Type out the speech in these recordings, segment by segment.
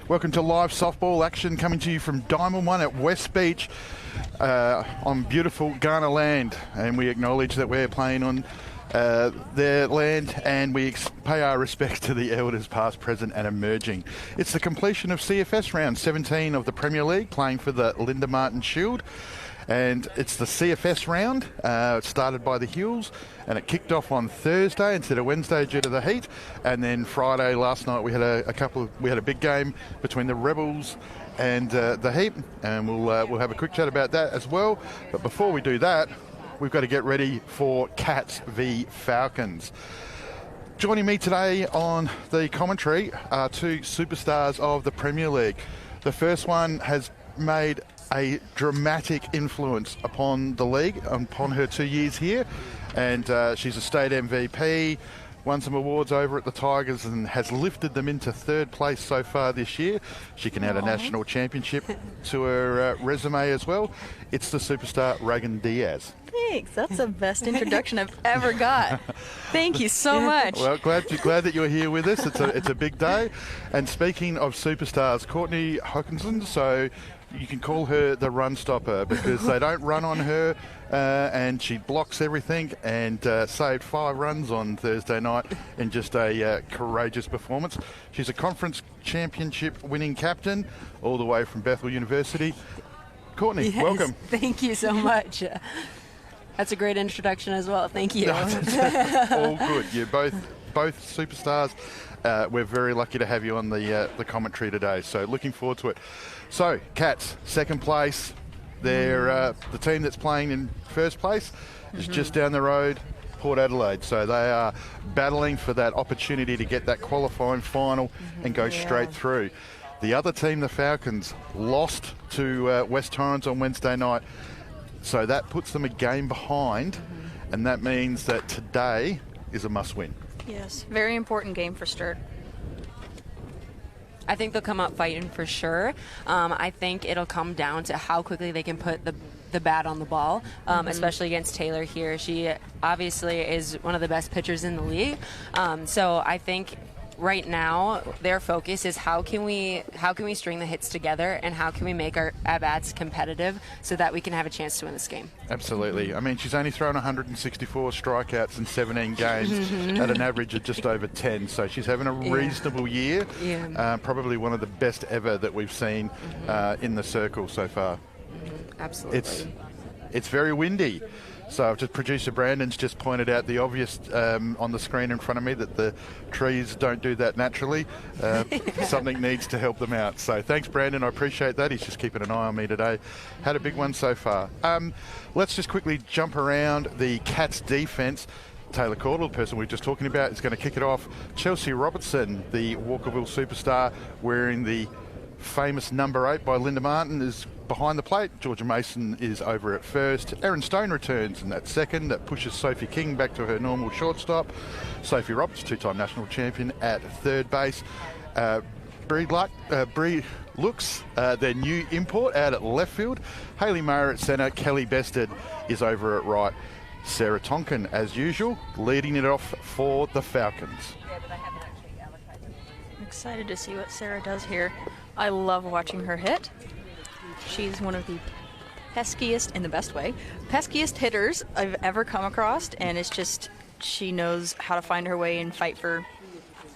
Welcome to live softball action coming to you from Diamond One at West Beach on beautiful Ghana land. And we acknowledge that we're playing on their land, and we pay our respects to the elders past, present and emerging. It's the completion of CFS round 17 of the Premier League, playing for the Linda Martin Shield. And it's the CFS round. It started by the Hills, and it kicked off on Thursday instead of Wednesday due to the heat. And then Friday last night we had a big game between the Rebels and the Heat, and we'll have a quick chat about that as well. But before we do that, we've got to get ready for Cats v Falcons. Joining me today on the commentary are two superstars of the Premier League. The first one has made a dramatic influence upon the league, upon her 2 years here, and she's a state MVP, won some awards over at the Tigers and has lifted them into third place so far this year. She can add a national championship to her resume as well. It's the superstar Reagan Diaz. Thanks. That's the best introduction I've ever got. Thank you so much. Well, glad that you're here with us. It's a big day. And speaking of superstars, Courtney Hawkinson, so you can call her the run stopper because they don't run on her, and she blocks everything, and saved 5 runs on Thursday night in just a courageous performance. She's a conference championship winning captain all the way from Bethel University. Courtney, yes, welcome. Thank you so much. That's a great introduction as well. Thank you. All good. You're both superstars. We're very lucky to have you on the commentary today, so looking forward to it. So, Cats, second place. They're the team that's playing in first place is just down the road, Port Adelaide. So they are battling for that opportunity to get that qualifying final and go straight through. The other team, the Falcons, lost to West Torrens on Wednesday night. So that puts them a game behind, and that means that today is a must-win. Yes, very important game for Sturt. I think they'll come up fighting for sure. I think it'll come down to how quickly they can put the bat on the ball, especially against Taylor here. She obviously is one of the best pitchers in the league. So I think right now their focus is how can we string the hits together, and how can we make our at-bats competitive so that we can have a chance to win this game. Absolutely. I mean, she's only thrown 164 strikeouts in 17 games at an average of just over 10, so she's having a reasonable year. Probably one of the best ever that we've seen in the circle so far. Absolutely. It's very windy. So just producer Brandon's just pointed out the obvious on the screen in front of me, that the trees don't do that naturally. Something needs to help them out. So thanks, Brandon. I appreciate that. He's just keeping an eye on me today. Had a big one so far. Let's just quickly jump around the Cats defence. Taylor Caudle, the person we were just talking about, is going to kick it off. Chelsea Robertson, the Walkerville superstar, wearing the famous number 8 by Linda Martin, is behind the plate. Georgia Mason is over at first. Erin Stone returns in that second. That pushes Sophie King back to her normal shortstop. Sophie Roberts, 2-time national champion, at third base. Bree Looks, their new import, out at left field. Hayley Mayer at centre. Kelly Bested is over at right. Sarah Tonkin, as usual, leading it off for the Falcons. I'm excited to see what Sarah does here. I love watching her hit. She's one of the peskiest, in the best way, peskiest hitters I've ever come across, and it's just, she knows how to find her way and fight for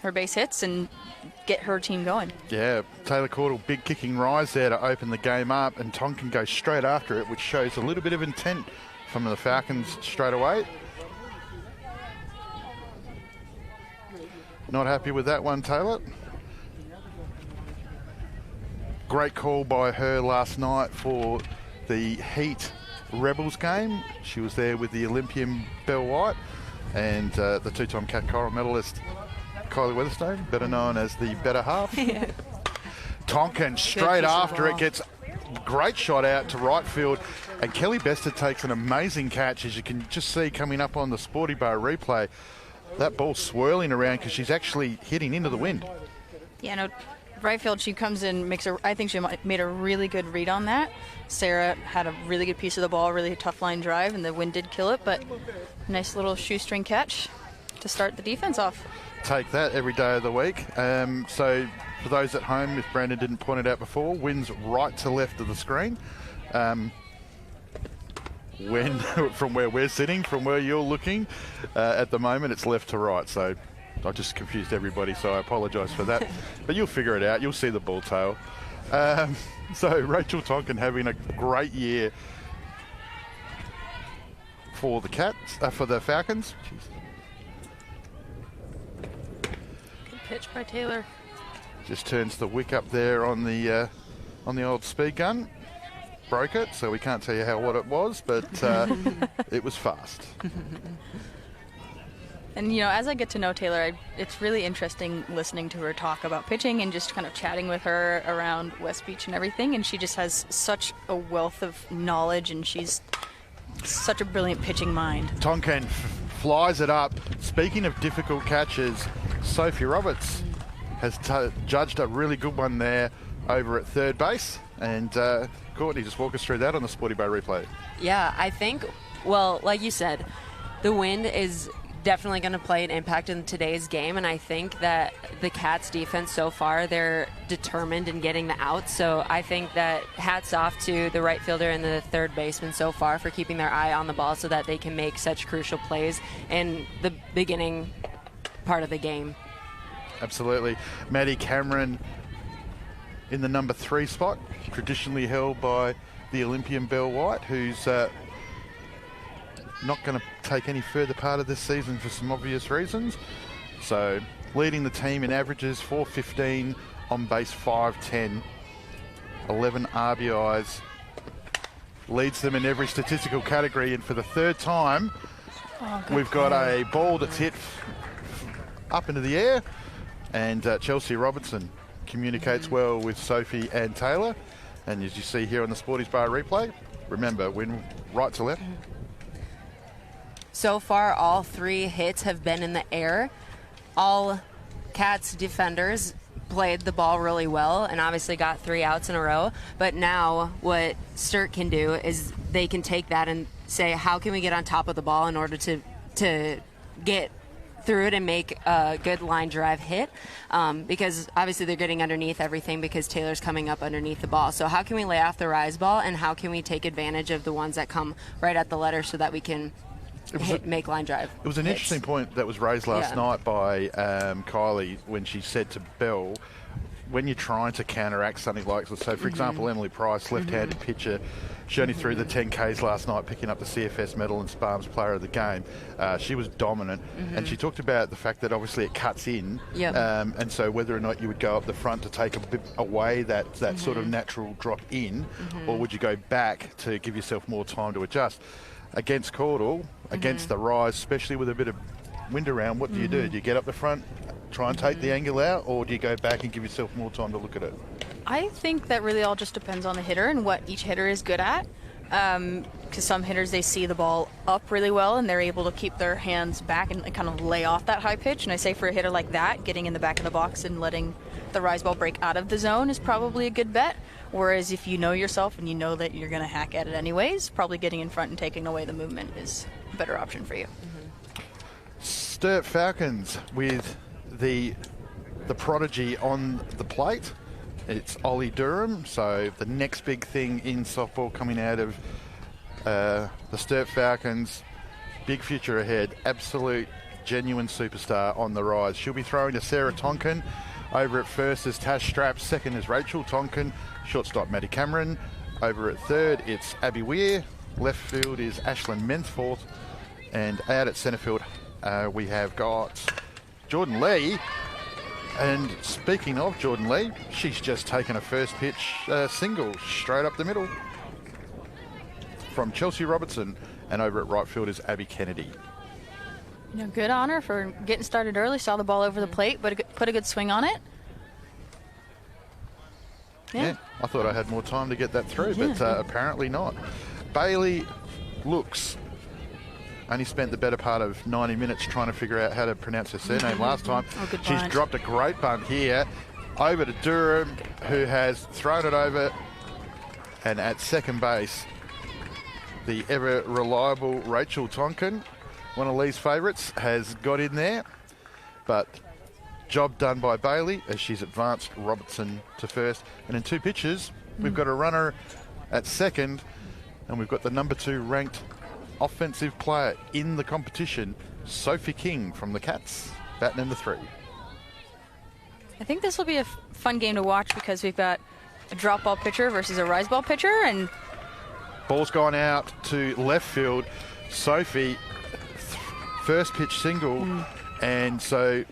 her base hits and get her team going. Yeah, Taylor Caudle, big kicking rise there to open the game up, and Tonkin goes straight after it, which shows a little bit of intent from the Falcons straight away. Not happy with that one, Taylor. Great call by her last night for the Heat Rebels game. She was there with the Olympian Belle White and the 2-time Cat Coral medalist Kylie Weatherstone, better known as the better half. Tonkin straight after it, gets a great shot out to right field, and Kelly Bested takes an amazing catch, as you can just see coming up on the Sporty Bar replay. That ball swirling around because she's actually hitting into the wind. Yeah, no, right field, she comes in, I think she made a really good read on that. Sarah had a really good piece of the ball, really tough line drive, and the wind did kill it, but nice little shoestring catch to start the defense off. Take that every day of the week. So for those at home, if Brandon didn't point it out before, wins right to left of the screen. When from where we're sitting, from where you're looking, at the moment it's left to right. So I just confused everybody, so I apologise for that. But you'll figure it out. You'll see the ball tail. So Rachel Tonkin having a great year for the for the Falcons. Jeez. Good pitch by Taylor. Just turns the wick up there on the old speed gun. Broke it, so we can't tell you what it was, but it was fast. And, as I get to know Taylor, it's really interesting listening to her talk about pitching and just kind of chatting with her around West Beach and everything. And she just has such a wealth of knowledge, and she's such a brilliant pitching mind. Tonkin flies it up. Speaking of difficult catches, Sophie Roberts has judged a really good one there over at third base. And Courtney, just walk us through that on the Sporty Bay replay. Yeah, I think, well, like you said, the wind is definitely going to play an impact in today's game, and I think that the Cats defense so far, they're determined in getting the outs. So I think that hats off to the right fielder and the third baseman so far for keeping their eye on the ball so that they can make such crucial plays in the beginning part of the game. Absolutely. Maddie Cameron in the number 3 spot, traditionally held by the Olympian Belle White, who's not going to take any further part of this season for some obvious reasons. So leading the team in averages, 415, on base 510, 11 RBIs, leads them in every statistical category. And for the third time, we've got a ball that's hit up into the air, and Chelsea Robertson communicates well with Sophie and Taylor. And as you see here on the Sporties Bar replay, remember, win right to left. So far, all 3 hits have been in the air. All Cats defenders played the ball really well and obviously got 3 outs in a row. But now what Sturt can do is they can take that and say, how can we get on top of the ball in order to get through it and make a good line drive hit, because obviously they're getting underneath everything because Taylor's coming up underneath the ball. So how can we lay off the rise ball, and how can we take advantage of the ones that come right at the letter so that we can make line drive It was an hits. interesting point that was raised last night by Kylie when she said to Belle, when you're trying to counteract something like, so for example, Emily Price, left-handed pitcher, she only threw the 10Ks last night, picking up the CFS medal and Sparms player of the game. She was dominant, and she talked about the fact that obviously it cuts in, and so whether or not you would go up the front to take a bit away that sort of natural drop in, or would you go back to give yourself more time to adjust. Against Caudle, against the rise, especially with a bit of wind around, what do you do? Do you get up the front, try and take the angle out, or do you go back and give yourself more time to look at it? I think that really all just depends on the hitter and what each hitter is good at. Because some hitters, they see the ball up really well and they're able to keep their hands back and kind of lay off that high pitch. And I say for a hitter like that, getting in the back of the box and letting the rise ball break out of the zone is probably a good bet. Whereas if you know yourself and you know that you're going to hack at it anyways, probably getting in front and taking away the movement is a better option for you. Sturt Falcons with the prodigy on the plate. It's Ollie Durham, so the next big thing in softball coming out of the Sturt Falcons. Big future ahead, absolute genuine superstar on the rise. She'll be throwing to Sarah Tonkin. Over at first is Tash Strapp, second is Rachel Tonkin, shortstop Maddie Cameron. Over at third it's Abby Weir, left field is Ashlyn Mensforth, and out at centre field we have got Jordan Lee. And speaking of Jordan Lee, she's just taken a first pitch single straight up the middle from Chelsea Robertson, and over at right field is Abby Kennedy. Good on her for getting started early. Saw the ball over the plate, but put a good swing on it. Yeah, I thought I had more time to get that through, but apparently not. Bailey Looks only spent the better part of 90 minutes trying to figure out how to pronounce her surname last time. She's dropped a great bunt here. Over to Durham, who has thrown it over. And at second base, the ever reliable Rachel Tonkin, one of Lee's favourites, has got in there. But Job done by Bailey as she's advanced Robertson to first. And in 2 pitches, we've got a runner at second, and we've got the number 2 ranked offensive player in the competition, Sophie King from the Cats, batting in the 3. I think this will be a fun game to watch because we've got a drop ball pitcher versus a rise ball pitcher, and Ball's gone out to left field. Sophie, first pitch single, and so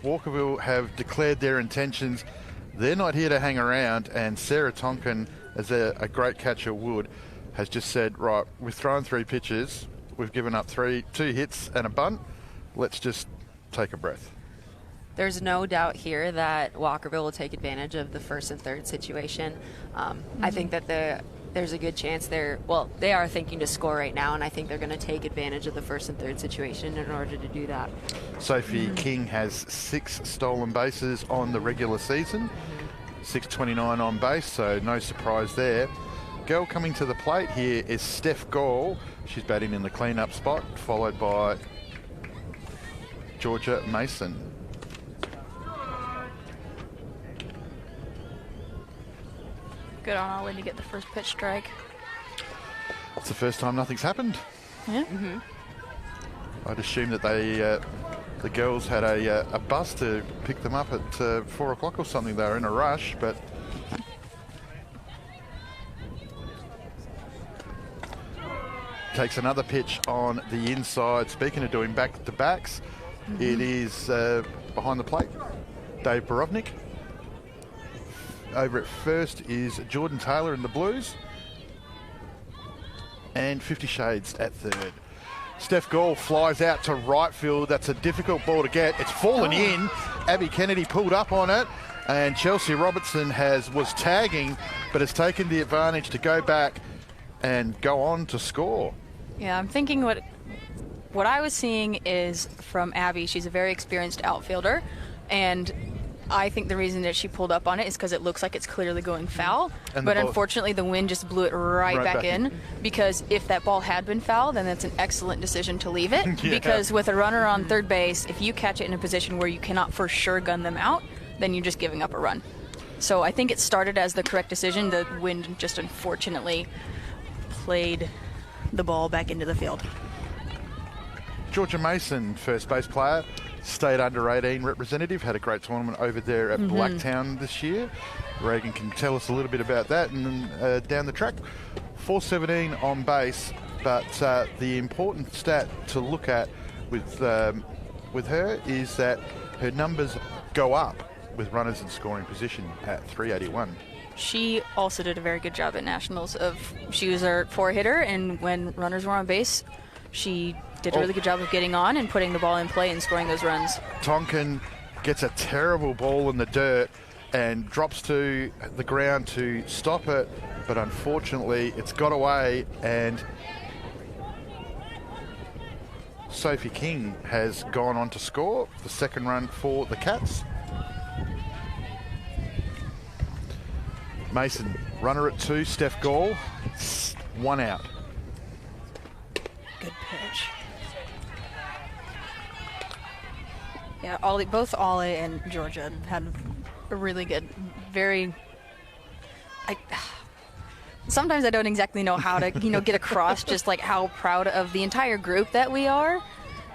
Walkerville have declared their intentions. They're not here to hang around, and Sarah Tonkin, as a great catcher would, has just said, right, we've thrown 3 pitches, we've given up 2 hits and a bunt, let's just take a breath. There's no doubt here that Walkerville will take advantage of the first and third situation. I think that there's a good chance they are thinking to score right now, and I think they're going to take advantage of the first and third situation in order to do that. Sophie King has 6 stolen bases on the regular season, 629 on base, so no surprise there. Girl coming to the plate here is Steph Gall. She's batting in the clean-up spot, followed by Georgia Mason. good on Ollie to get the first pitch strike. It's the first time nothing's happened. Yeah. I'd assume that the girls had a bus to pick them up at 4 o'clock or something. They were in a rush, but takes another pitch on the inside. Speaking of doing back-to-backs, it is behind the plate, Dave Borovnik. Over at first is Jordan Taylor in the Blues, and 50 Shades at third. Steph Gall flies out to right field. That's a difficult ball to get. It's fallen in. Abby Kennedy pulled up on it, and Chelsea Robertson was tagging, but has taken the advantage to go back and go on to score. Yeah, I'm thinking what I was seeing is from Abby. She's a very experienced outfielder, and I think the reason that she pulled up on it is because it looks like it's clearly going foul. But unfortunately, the wind just blew it right back in. Because if that ball had been foul, then that's an excellent decision to leave it. Yeah. Because with a runner on third base, if you catch it in a position where you cannot for sure gun them out, then you're just giving up a run. So I think it started as the correct decision. The wind just unfortunately played the ball back into the field. Georgia Mason, first base player, state under-18 representative, had a great tournament over there at Blacktown this year. Reagan can tell us a little bit about that. And then down the track, 417 on base, but the important stat to look at with her is that her numbers go up with runners in scoring position at 381. She also did a very good job at Nationals. She was our 4-hitter, and when runners were on base, she did a really good job of getting on and putting the ball in play and scoring those runs. Tonkin gets a terrible ball in the dirt and drops to the ground to stop it, but unfortunately it's got away, and Sophie King has gone on to score the second run for the Cats. Mason, runner at 2, Steph Gall, 1 out. Good pitch. Yeah, both Ollie and Georgia had a really good, sometimes I don't exactly know how to, get across just like how proud of the entire group that we are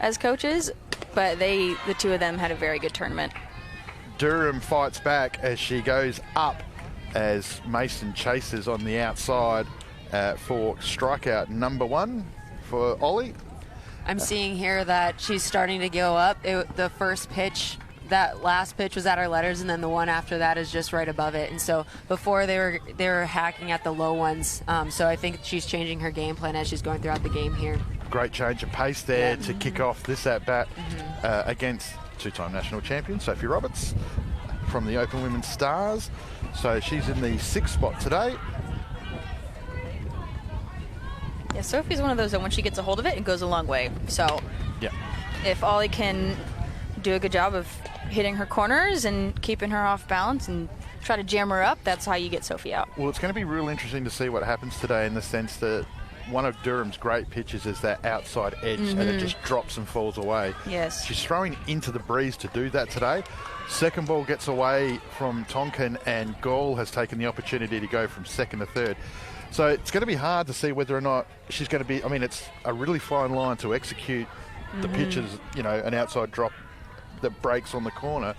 as coaches, but the two of them had a very good tournament. Durham fights back as she goes up as Mason chases on the outside for strikeout number 1 for Ollie. I'm seeing here that she's starting to go up. The first pitch, that last pitch was at our letters, and then the one after that is just right above it. And so before they were hacking at the low ones. So I think she's changing her game plan as she's going throughout the game here. Great change of pace there to kick off this at-bat against two-time national champion Sophie Roberts from the Open Women's Stars. So she's in the 6th spot today. Yeah, Sophie's one of those that when she gets a hold of it, it goes a long way. So if Ollie can do a good job of hitting her corners and keeping her off balance and try to jam her up, that's how you get Sophie out. Well, it's going to be real interesting to see what happens today, in the sense that one of Durham's great pitches is that outside edge, and it just drops and falls away. Yes. She's throwing into the breeze to do that today. Second ball gets away from Tonkin, and Gall has taken the opportunity to go from second to third. So it's going to be hard to see whether or not she's going to be, I mean, it's a really fine line to execute the pitches, you know, an outside drop that breaks on the corner,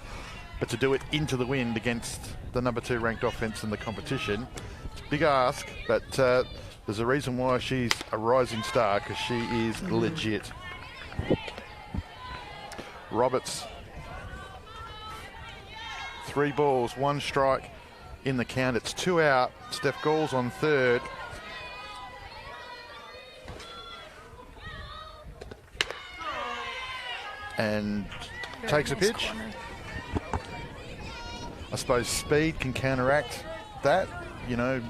but to do it into the wind against the number 2 ranked offence in the competition, it's a big ask, but there's a reason why she's a rising star, because she is legit. Roberts, 3 balls, 1 strike in the count. It's 2 out. Steph Gall's on third. And takes a pitch. Corner. I suppose speed can counteract that. You know,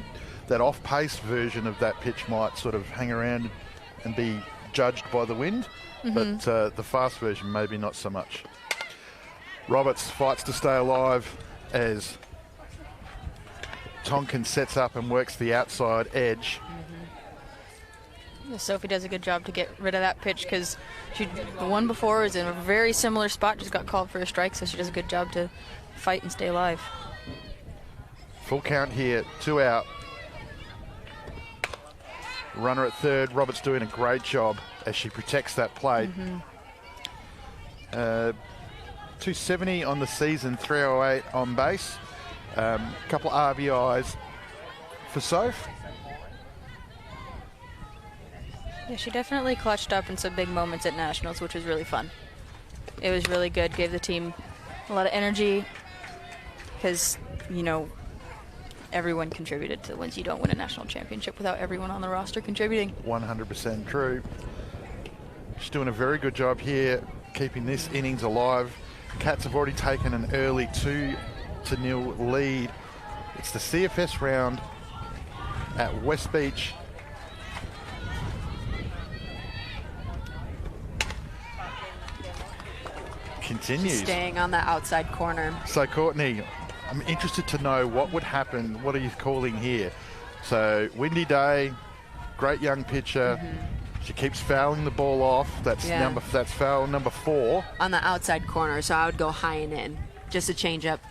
that off-pace version of that pitch might sort of hang around and be judged by the wind, but the fast version maybe not so much. Roberts fights to stay alive as Tonkin sets up and works the outside edge. Sophie does a good job to get rid of that pitch, because the one before was in a very similar spot, just got called for a strike, so she does a good job to fight and stay alive. Full count here, 2 out. Runner at third. Roberts doing a great job as she protects that plate. 270 on the season, 308 on base. Couple of RBIs for Soph. Yeah, she definitely clutched up in some big moments at Nationals, which was really fun. It was really good, gave the team a lot of energy, because, you know, everyone contributed to the wins. You don't win a national championship without everyone on the roster contributing. 100% true. She's doing a very good job here, keeping this innings alive. Cats have already taken an early 2-0 lead. It's the CFS round at West Beach. Continues. She's staying on the outside corner. So, Courtney, I'm interested to know what would happen. What are you calling here? So, windy day, great young pitcher. She keeps fouling the ball off. That's foul number 4. On the outside corner, so I would go high and in, just to change up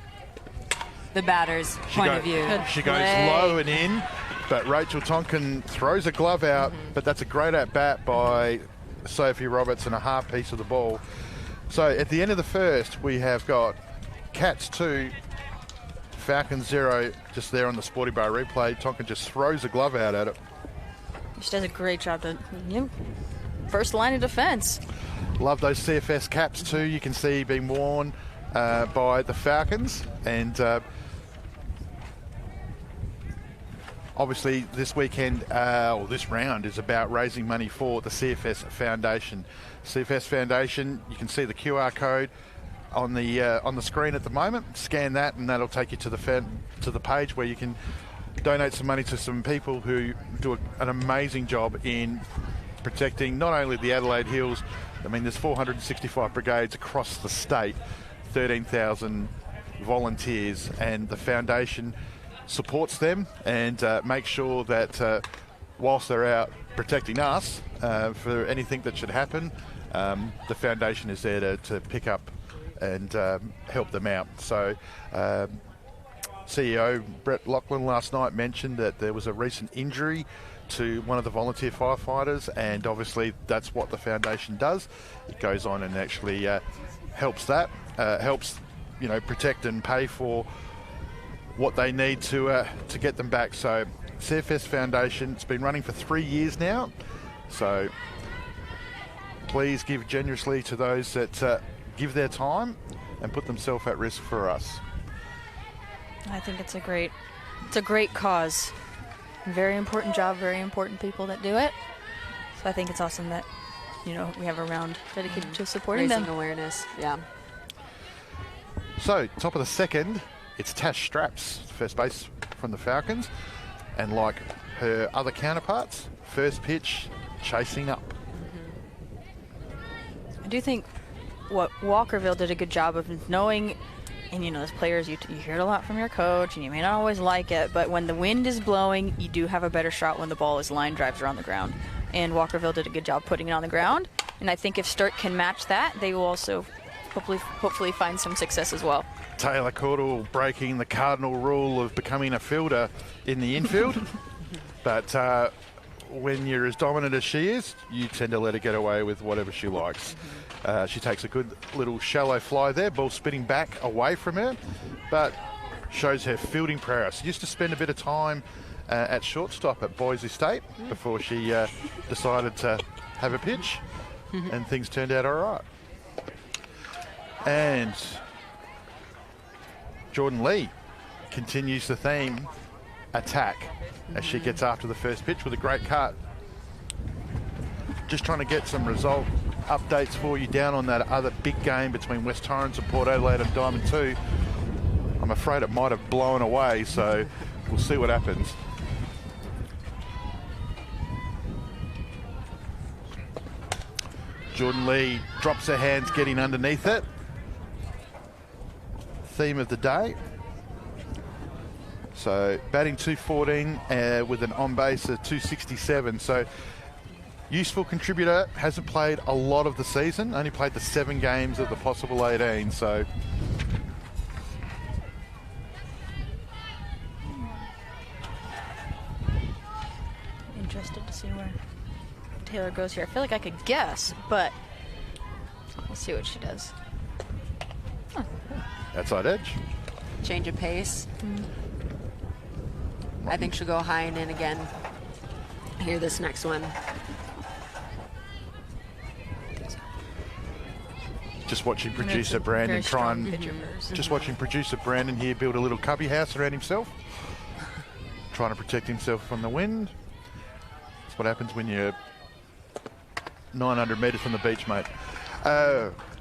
the batter's point of view. She goes low and in, but Rachel Tonkin throws a glove out, but that's a great at-bat by Sophie Roberts and a half piece of the ball. So at the end of the first, we have got Cats 2, Falcons 0, just there on the Sporty Bar replay. Tonkin just throws a glove out at it. She does a great job to, first line of defense. Love those CFS caps too. You can see being worn by the Falcons, and obviously this weekend, or this round, is about raising money for the CFS Foundation. CFS Foundation, you can see the QR code on the screen at the moment. Scan that, and that'll take you to the page where you can donate some money to some people who do an amazing job in protecting not only the Adelaide Hills. I mean, there's 465 brigades across the state, 13,000 volunteers, and the foundation supports them and makes sure that whilst they're out protecting us for anything that should happen, the foundation is there to pick up and help them out. So CEO Brett Lachlan last night mentioned that there was a recent injury to one of the volunteer firefighters, and obviously that's what the foundation does. It goes on and actually helps protect and pay for what they need to get them back. So CFS Foundation, it's been running for 3 years now, so please give generously to those that give their time and put themselves at risk for us. I think it's a great cause. Very important job, very important people that do it. So I think it's awesome that, we have a round dedicated to supporting Raising them. awareness, yeah. So, top of the second, it's Tash Straps, first base from the Falcons. And like her other counterparts, first pitch, chasing up. I do think what Walkerville did a good job of knowing And, as players, you hear it a lot from your coach, and you may not always like it, but when the wind is blowing, you do have a better shot when the ball is line drives or on the ground. And Walkerville did a good job putting it on the ground. And I think if Sturt can match that, they will also hopefully find some success as well. Taylor Caudle breaking the cardinal rule of becoming a fielder in the infield. But when you're as dominant as she is, you tend to let her get away with whatever she likes. She takes a good little shallow fly there, ball spinning back away from her, but shows her fielding prowess. Used to spend a bit of time at shortstop at Boise State before she decided to have a pitch, and things turned out all right. And Jordan Lee continues the theme, attack, as she gets after the first pitch with a great cut. Just trying to get some result updates for you down on that other big game between West Torrens and Port Adelaide and Diamond 2. I'm afraid it might have blown away, so we'll see what happens. Jordan Lee drops her hands, getting underneath it. Theme of the day. So batting 214 with an on base of 267. So useful contributor, hasn't played a lot of the season, only played the 7 games of the possible 18. So Interested to see where Taylor goes here. I feel like I could guess, but we'll see what she does. outside edge. Change of pace. I think she'll go high and in again. Here, this next one. Just watching producer Brandon try and watching producer Brandon here build a little cubby house around himself, trying to protect himself from the wind. That's what happens when you're 900 metres from the beach, mate.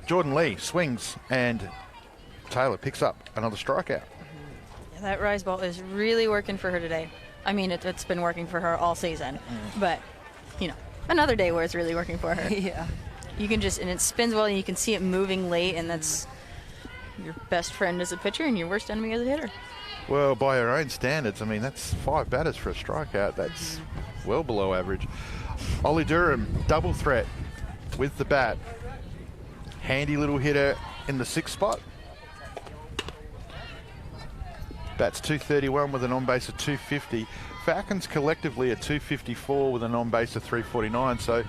Jordan Lee swings and Taylor picks up another strikeout. Yeah, that rise ball is really working for her today. I mean, it's been working for her all season, but another day where it's really working for her. Yeah. You can and it spins well, and you can see it moving late, and that's your best friend as a pitcher and your worst enemy as a hitter. Well, by her own standards, I mean, that's 5 batters for a strikeout. That's well below average. Ollie Durham, double threat with the bat. Handy little hitter in the 6th spot. Bats 231 with an on-base of 250. Falcons collectively are 254 with an on-base of 349. So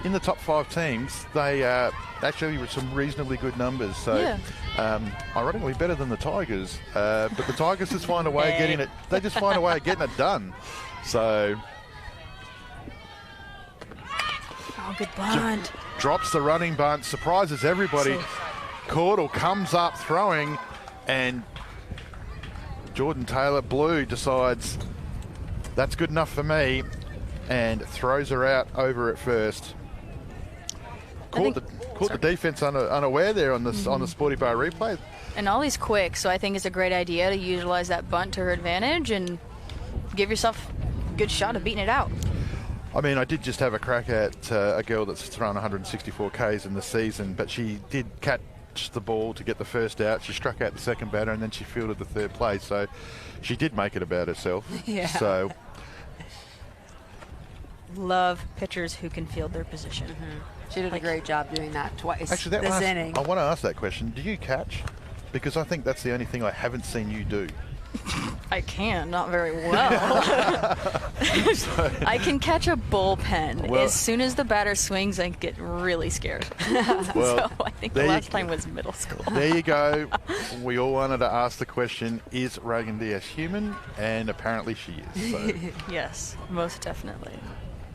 in the top 5 teams, they actually were some reasonably good numbers. So ironically better than the Tigers. But the Tigers just find a way of getting it. They just find a way of getting it done. So good bunt. Drops the running bunt, surprises everybody. Caudle comes up throwing, and Jordan Taylor Blue decides that's good enough for me and throws her out over at first. Caught the defense unaware there on the Sporty Bar replay. And Ollie's quick, so I think it's a great idea to utilize that bunt to her advantage and give yourself a good shot of beating it out. I mean, I did just have a crack at a girl that's thrown 164 Ks in the season, but she did catch the ball to get the first out. She struck out the second batter, and then she fielded the third place. So she did make it about herself. Yeah. So love pitchers who can field their position. She did a great job doing that twice. Actually, this inning. I want to ask that question. Do you catch? Because I think that's the only thing I haven't seen you do. I can, not very well. I can catch a bullpen. Well, as soon as the batter swings, I get really scared. Well, so I think the last time was middle school. There you go. We all wanted to ask the question, is Reagan Diaz human? And apparently she is. So. Yes, most definitely.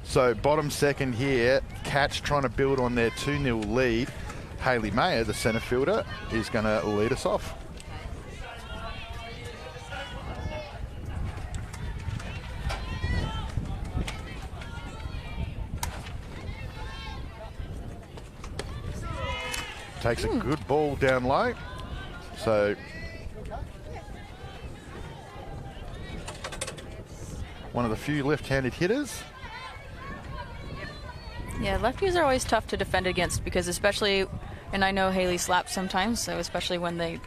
So bottom second here, Cats trying to build on their 2-0 lead. Hayley Mayer, the centre fielder, is going to lead us off. Takes a good ball down low. So one of the few left-handed hitters. Yeah, lefties are always tough to defend against because especially, and I know Haley slaps sometimes, so especially when they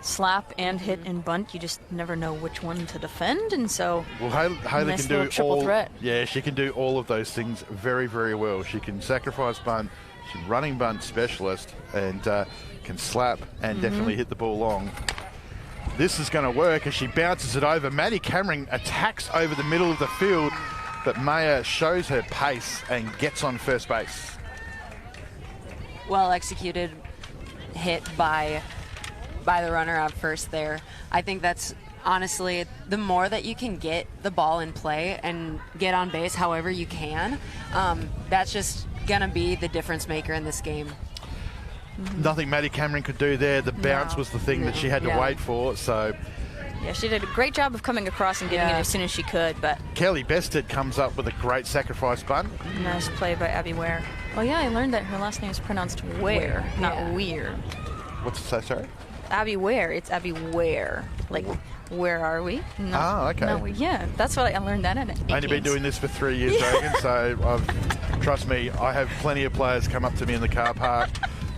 slap and hit and bunt. You just never know which one to defend, and so well, Haley nice can do little triple all. threat. Yeah, she can do all of those things very, very well. She can sacrifice bunt. She's running bunt specialist and can slap and definitely hit the ball long. This is going to work as she bounces it over. Maddie Cameron attacks over the middle of the field, but Maya shows her pace and gets on first base. Well executed hit by the runner up first there. I think that's honestly the more that you can get the ball in play and get on base however you can, that's just going to be the difference maker in this game. Nothing Maddie Cameron could do there. The bounce was the thing that she had to wait for. So yeah, she did a great job of coming across and getting it as soon as she could. But Kelly Bested comes up with a great sacrifice bunt. Nice play by Abby Ware. Oh yeah, I learned that her last name is pronounced Ware, not Weir. What's it say, sorry? Abby Ware. It's Abby Ware. Like, where are we? No, okay. No, yeah, that's what I learned that in it. Only been doing this for 3 years, Reagan, so trust me, I have plenty of players come up to me in the car park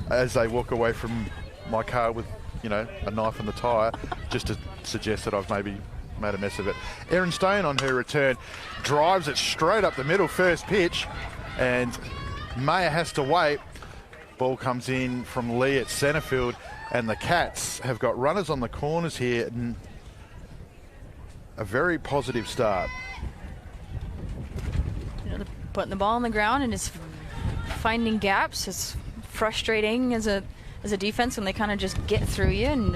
as they walk away from my car with, a knife in the tyre, just to suggest that I've maybe made a mess of it. Erin Stone on her return drives it straight up the middle, first pitch, and Maya has to wait. Ball comes in from Lee at centre field, and the Cats have got runners on the corners here. And a very positive start. Putting the ball on the ground and is finding gaps. It's frustrating as a defense when they kind of just get through you, and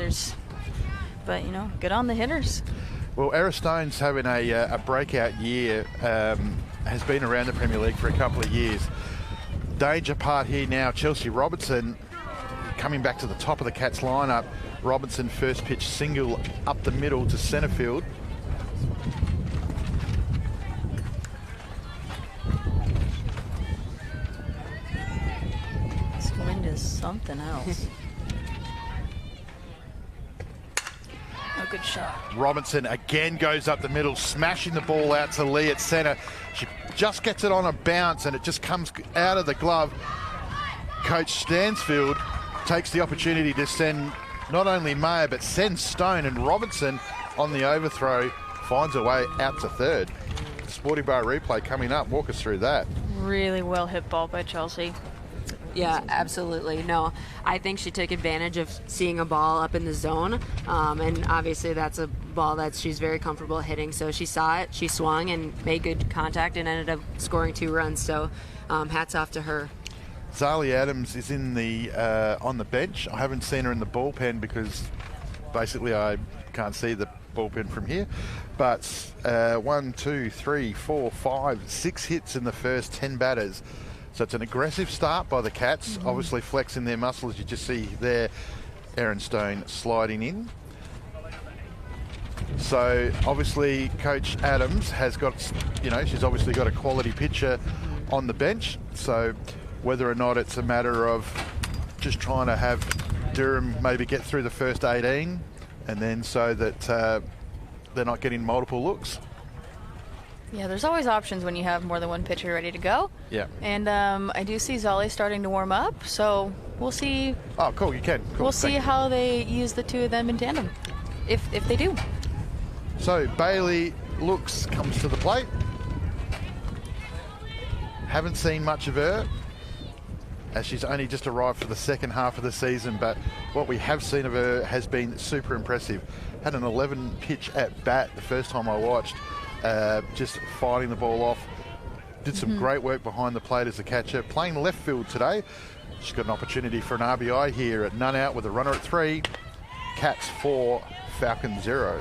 but good on the hitters. Well, Erin Stone's having a breakout year. Has been around the Premier League for a couple of years. Danger part here now, Chelsea Robertson coming back to the top of the Cats lineup. Robinson first pitch single up the middle to centre field. This wind is something else. Oh, good shot. Robinson again goes up the middle, smashing the ball out to Lee at centre. She just gets it on a bounce and it just comes out of the glove. Coach Stansfield takes the opportunity to send not only Maya but send Stone, and Robinson on the overthrow finds her way out to third. Sporty Bar replay coming up. Walk us through that. Really well hit ball by Chelsea. Yeah, absolutely. No, I think she took advantage of seeing a ball up in the zone, and obviously that's a ball that she's very comfortable hitting. So she saw it, she swung and made good contact and ended up scoring 2 runs. So hats off to her. Zali Adams is in the on the bench. I haven't seen her in the bullpen because basically I can't see the bullpen from here. But 1, 2, 3, 4, 5, 6 hits in the first 10 batters. So it's an aggressive start by the Cats, obviously flexing their muscles. You just see there Erin Stone sliding in. So obviously Coach Adams has got, she's obviously got a quality pitcher on the bench. So whether or not it's a matter of just trying to have Durham maybe get through the first 18 and then so that they're not getting multiple looks. Yeah, there's always options when you have more than one pitcher ready to go. Yeah. And I do see Zali starting to warm up, so we'll see. Oh, cool, you can. Cool. We'll see how they use the two of them in tandem, if they do. So Bailey comes to the plate. Haven't seen much of her, as she's only just arrived for the second half of the season, but what we have seen of her has been super impressive. Had an 11 pitch at bat the first time I watched. Just fighting the ball off. Did some great work behind the plate as a catcher. Playing left field today. She's got an opportunity for an RBI here at none out with a runner at 3. Cats 4, Falcons 0.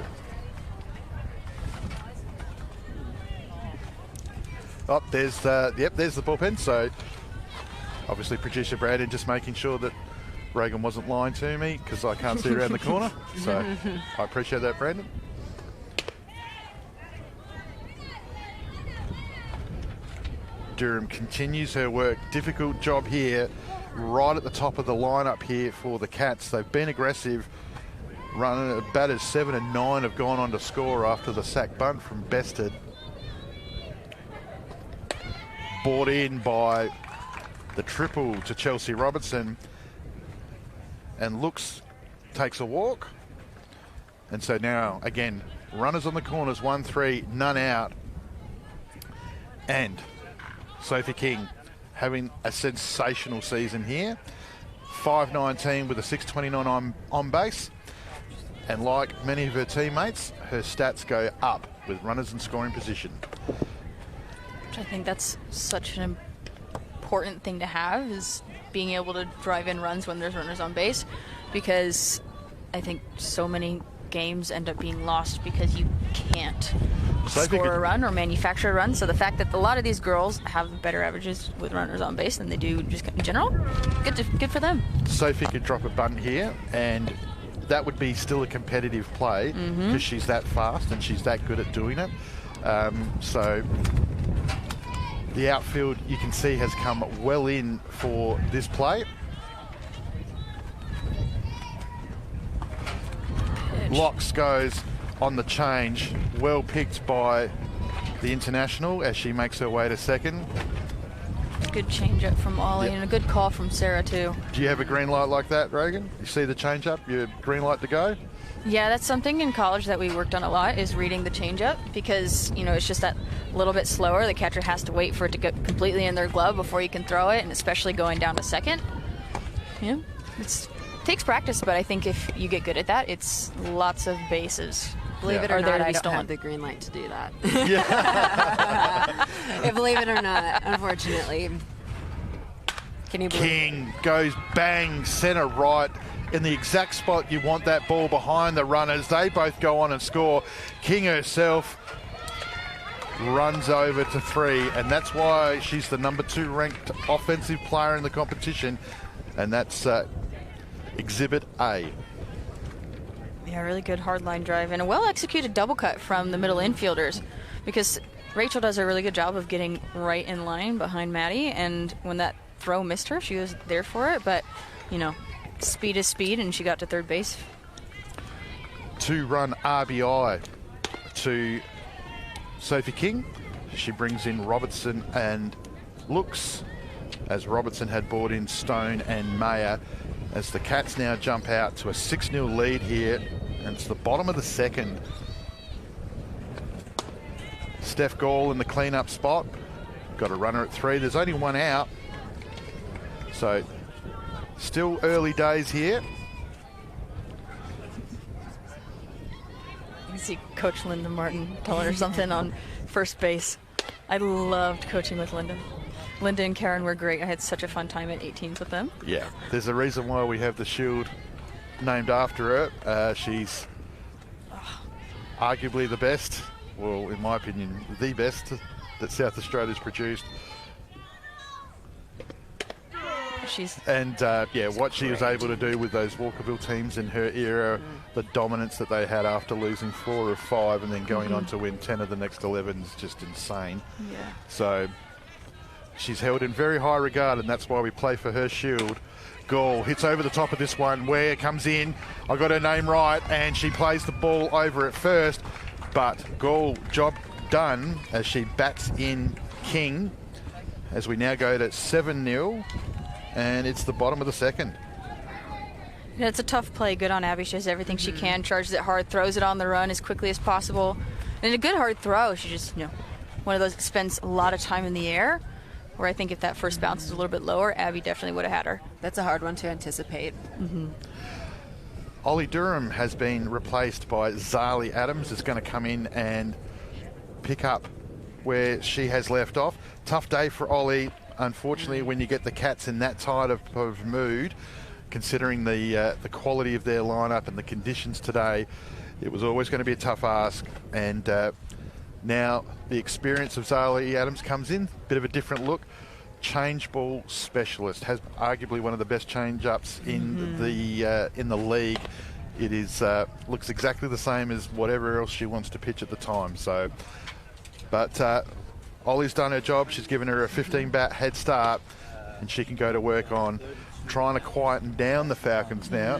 Oh, there's the bullpen. So obviously producer Brandon just making sure that Reagan wasn't lying to me because I can't see around the corner. So I appreciate that, Brandon. Durham continues her work. Difficult job here, right at the top of the lineup here for the Cats. They've been aggressive. Batters 7 and 9 have gone on to score after the sack bunt from Bested. Brought in by the triple to Chelsea Robertson. And takes a walk. And so now, again, runners on the corners, 1-3, none out. And Sophie King having a sensational season here. 5.19 with a 6.29 on base. And like many of her teammates, her stats go up with runners in scoring position. I think that's such an important thing to have, is being able to drive in runs when there's runners on base, because I think so many games end up being lost because you can't score a run or manufacture a run. So the fact that a lot of these girls have better averages with runners on base than they do just in general, good for them. Sophie could drop a bunt here, and that would be still a competitive play because she's that fast and she's that good at doing it. So the outfield, you can see, has come well in for this play. Locks goes on the change. Well picked by the international as she makes her way to second. Good change-up from Ollie, and a good call from Sarah, too. Do you have a green light like that, Reagan? You see the change-up, your green light to go? Yeah, that's something in college that we worked on a lot, is reading the change-up, because, you know, it's just that little bit slower. The catcher has to wait for it to get completely in their glove before you can throw it, and especially going down to second. You know, it takes practice, but I think if you get good at that, it's lots of bases. Believe it or not, I don't have the green light to do that. Yeah. Believe it or not, unfortunately. Can you believe King goes bang, center right, in the exact spot you want that ball behind the runners. They both go on and score. King herself runs over to 3, and that's why she's the number 2 ranked offensive player in the competition, and that's Exhibit A. Yeah, really good hard line drive and a well-executed double cut from the middle infielders, because Rachel does a really good job of getting right in line behind Maddie, and when that throw missed her, she was there for it, but, you know, speed is speed, and she got to third base. 2-run RBI to Sophie King. She brings in Robertson and Looks, as Robertson had brought in Stone and Mayer, as the Cats now jump out to a 6-0 lead here, and it's the bottom of the second. Steph Gall in the clean-up spot. Got a runner at 3. There's only one out. So still early days here. You can see Coach Linda Martin telling her something on first base. I loved coaching with Linda. Linda and Karen were great. I had such a fun time at 18s with them. Yeah, there's a reason why we have the shield named after her. She's arguably the best, well, in my opinion, the best that South Australia's produced. What she was able to do with those Walkerville teams in her era, the dominance that they had after losing 4 of 5 and then going on to win 10 of the next 11 is just insane. Yeah. So she's held in very high regard, and that's why we play for her shield. Gall hits over the top of this one. Ware comes in. I got her name right, and she plays the ball over at first. But Gall, job done as she bats in King, as we now go to 7-0, and it's the bottom of the second. Yeah, it's a tough play. Good on Abby. She does everything she can, charges it hard, throws it on the run as quickly as possible. And a good hard throw. She just, one of those that spends a lot of time in the air, where I think if that first bounce is a little bit lower, Abby definitely would have had her. That's a hard one to anticipate. Ollie Durham has been replaced by Zali Adams. Is going to come in and pick up where she has left off. Tough day for Ollie, unfortunately, when you get the Cats in that type of mood, considering the quality of their lineup and the conditions today. It was always going to be a tough ask, and now the experience of Zali Adams comes in, bit of a different look. Change ball specialist, has arguably one of the best change-ups in the league. It is looks exactly the same as whatever else she wants to pitch at the time. So, but Ollie's done her job. She's given her a 15-bat head start, and she can go to work on trying to quieten down the Falcons now.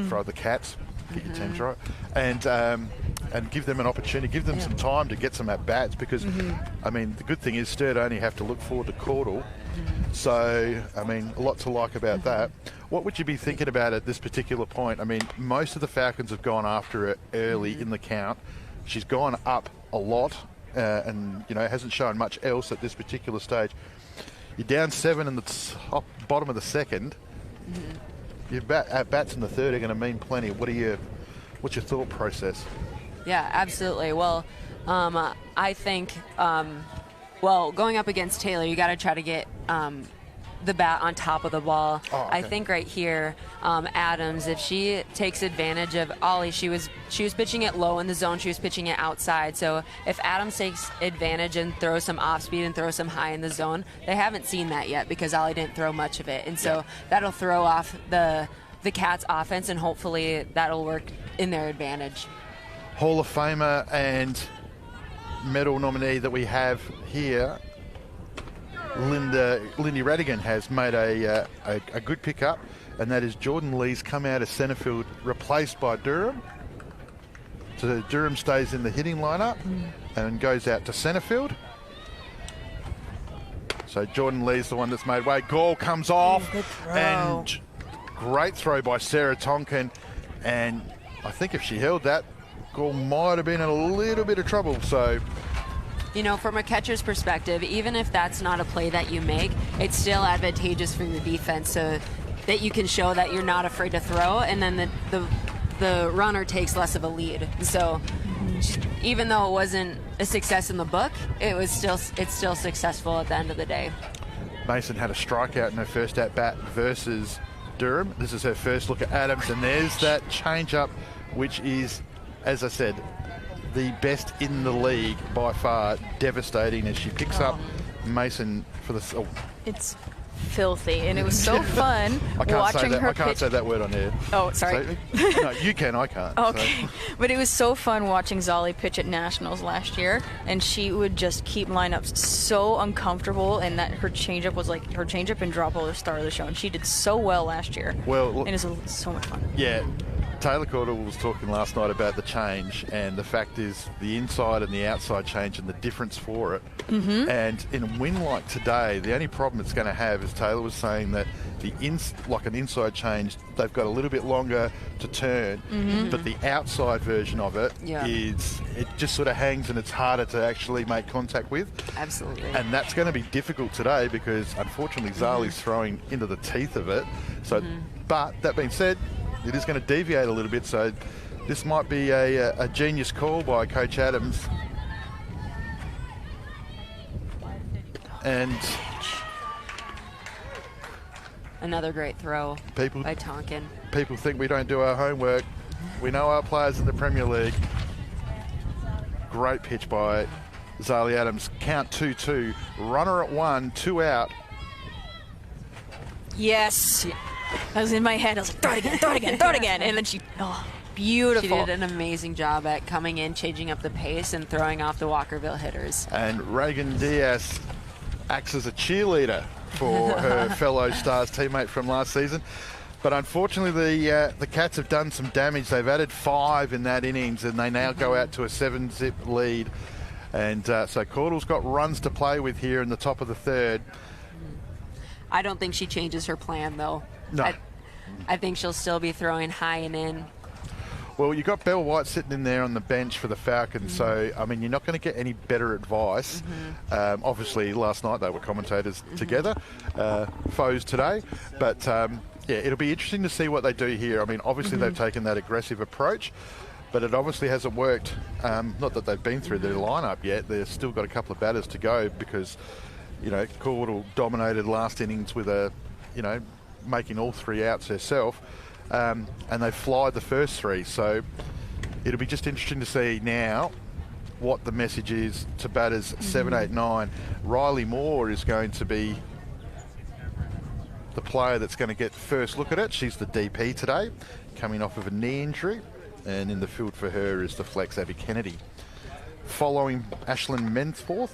For the Cats. Get your teams right. and give them an opportunity, give them some time to get some at-bats because, I mean, the good thing is Sturt only have to look forward to Caudle. So, I mean, a lot to like about that. What would you be thinking about at this particular point? I mean, most of the Falcons have gone after her early in the count. She's gone up a lot and, you know, hasn't shown much else at this particular stage. You're down 7 in the top, bottom of the second. Your at-bats in the third are going to mean plenty. What's your thought process? Yeah, absolutely. Well, I think, going up against Taylor, you got to try to get the bat on top of the ball. Oh, okay. I think right here, Adams, if she takes advantage of Ollie, she was pitching it low in the zone. She was pitching it outside. So if Adams takes advantage and throws some off speed and throws some high in the zone, they haven't seen that yet because Ollie didn't throw much of it. And so that'll throw off the Cats' offense, and hopefully that'll work in their advantage. Hall of Famer and medal nominee that we have here, Lindy Radigan, has made a good pickup, and that is Jordan Lee's come out of centre field, replaced by Durham. So Durham stays in the hitting lineup and goes out to centre field. So Jordan Lee's the one that's made way. Gall comes off, and great throw by Sarah Tonkin, and I think if she held that, Gall might have been in a little bit of trouble. So, you know, from a catcher's perspective, even if that's not a play that you make, it's still advantageous for your defense so that you can show that you're not afraid to throw, and then the runner takes less of a lead. So even though it wasn't a success in the book, it's still successful at the end of the day. Mason had a strikeout in her first at-bat versus Durham. This is her first look at Adams, and there's that change-up, which is, as I said, the best in the league by far. Devastating as she picks up Mason for the... Oh. It's filthy, and it was so fun watching her I can't pitch. say that word on air. Oh, sorry. No, you can, I can't. Okay. So. But it was so fun watching Zolly pitch at Nationals last year, and she would just keep lineups so uncomfortable, and that her changeup and drop ball was the star of the show, and she did so well last year. Well, and it was so much fun. Yeah. Taylor Caudle was talking last night about the change, and the fact is the inside and the outside change and the difference for it. And in a win like today, the only problem it's going to have is Taylor was saying that like an inside change, they've got a little bit longer to turn, but the outside version of it it just sort of hangs and it's harder to actually make contact with. Absolutely. And that's going to be difficult today because unfortunately Zali's throwing into the teeth of it. So, but that being said, it is going to deviate a little bit, so this might be a genius call by Coach Adams. And another great throw by Tonkin. People think we don't do our homework. We know our players in the Premier League. Great pitch by Zali Adams. Count 2-2. Runner at 1, 2 out. Yes. I was in my head. I was like, throw it again, throw it again, throw it again. And then beautiful. She did an amazing job at coming in, changing up the pace, and throwing off the Walkerville hitters. And Reagan Diaz acts as a cheerleader for her fellow Stars teammate from last season. But unfortunately, the Cats have done some damage. They've added 5 in that innings, and they now go out to a 7-zip lead. And so Caudle's got runs to play with here in the top of the third. I don't think she changes her plan, though. No. I think she'll still be throwing high and in. Well, you've got Belle White sitting in there on the bench for the Falcons, so, I mean, you're not going to get any better advice. Obviously, last night they were commentators together, foes today. But, yeah, it'll be interesting to see what they do here. I mean, obviously they've taken that aggressive approach, but it obviously hasn't worked. Not that they've been through their lineup yet. They've still got a couple of batters to go because, you know, Caudle dominated last innings with making all 3 outs herself, and they flied the first 3. So it'll be just interesting to see now what the message is to batters 7, 8, 9. Riley Moore is going to be the player that's going to get first look at it. She's the DP today, coming off of a knee injury, and in the field for her is the flex Abby Kennedy. Following Ashlyn Mensforth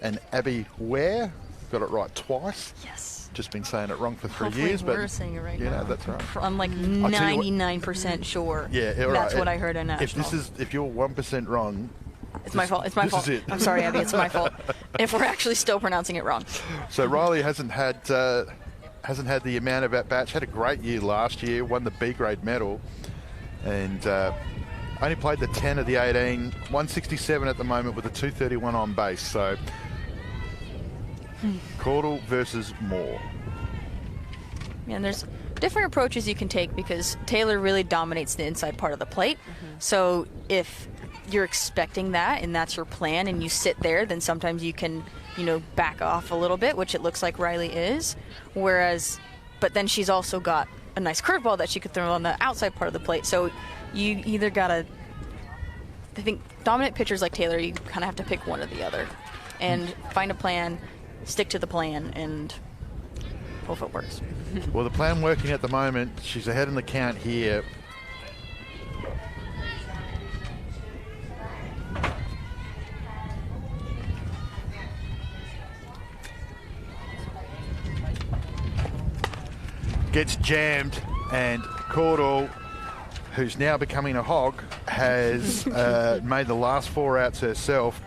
and Abby Ware. got it right twice. Yes. Just been saying it wrong for 3 Hopefully years, but we're saying it right you now. know, that's right. I'm like I'll tell you what- 99% sure. Yeah, all That's right. what I heard on If national. if you're 1% wrong, It's my fault. It's my this fault. is it. I'm sorry, Abby. It's my fault. If we're actually still pronouncing it wrong. So Riley hasn't had the amount of at bats. Had a great year last year. Won the B grade medal, and only played the 10 of the 18. 167 at the moment with a 231 on base. So Caudle versus Moore. Yeah, and there's different approaches you can take because Taylor really dominates the inside part of the plate. So if you're expecting that and that's your plan and you sit there, then sometimes you can, back off a little bit, which it looks like Riley is. But then she's also got a nice curveball that she could throw on the outside part of the plate. So you either I think dominant pitchers like Taylor, you kind of have to pick one or the other and find a plan, stick to the plan, and hope it works. Well, the plan working at the moment. She's ahead in the count here. Gets jammed, and Caudle, who's now becoming a hog, has made the last 4 outs herself,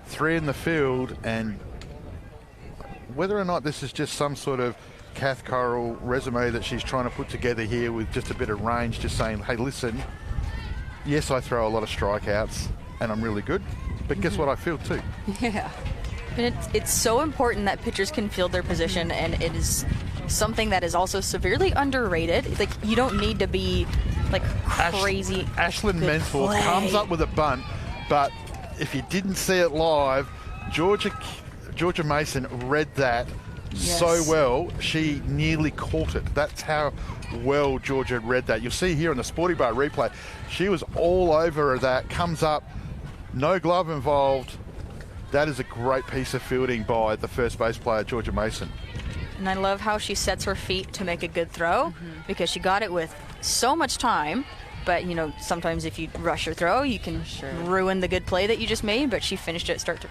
3 in the field, and whether or not this is just some sort of Kath Coral resume that she's trying to put together here with just a bit of range, just saying, hey, listen, yes, I throw a lot of strikeouts and I'm really good, but guess what, I field too. Yeah. And it's so important that pitchers can field their position, and it is something that is also severely underrated. Like, you don't need to be like crazy. Ashlyn good Menforth play. comes up with a bunt, but if you didn't see it live, Georgia Mason read that so well, she nearly caught it. That's how well Georgia read that. You'll see here on the Sporty Bar replay, she was all over that, comes up, no glove involved. That is a great piece of fielding by the first base player, Georgia Mason. And I love how she sets her feet to make a good throw because she got it with so much time. But, sometimes if you rush your throw, you can ruin the good play that you just made. But she finished it start to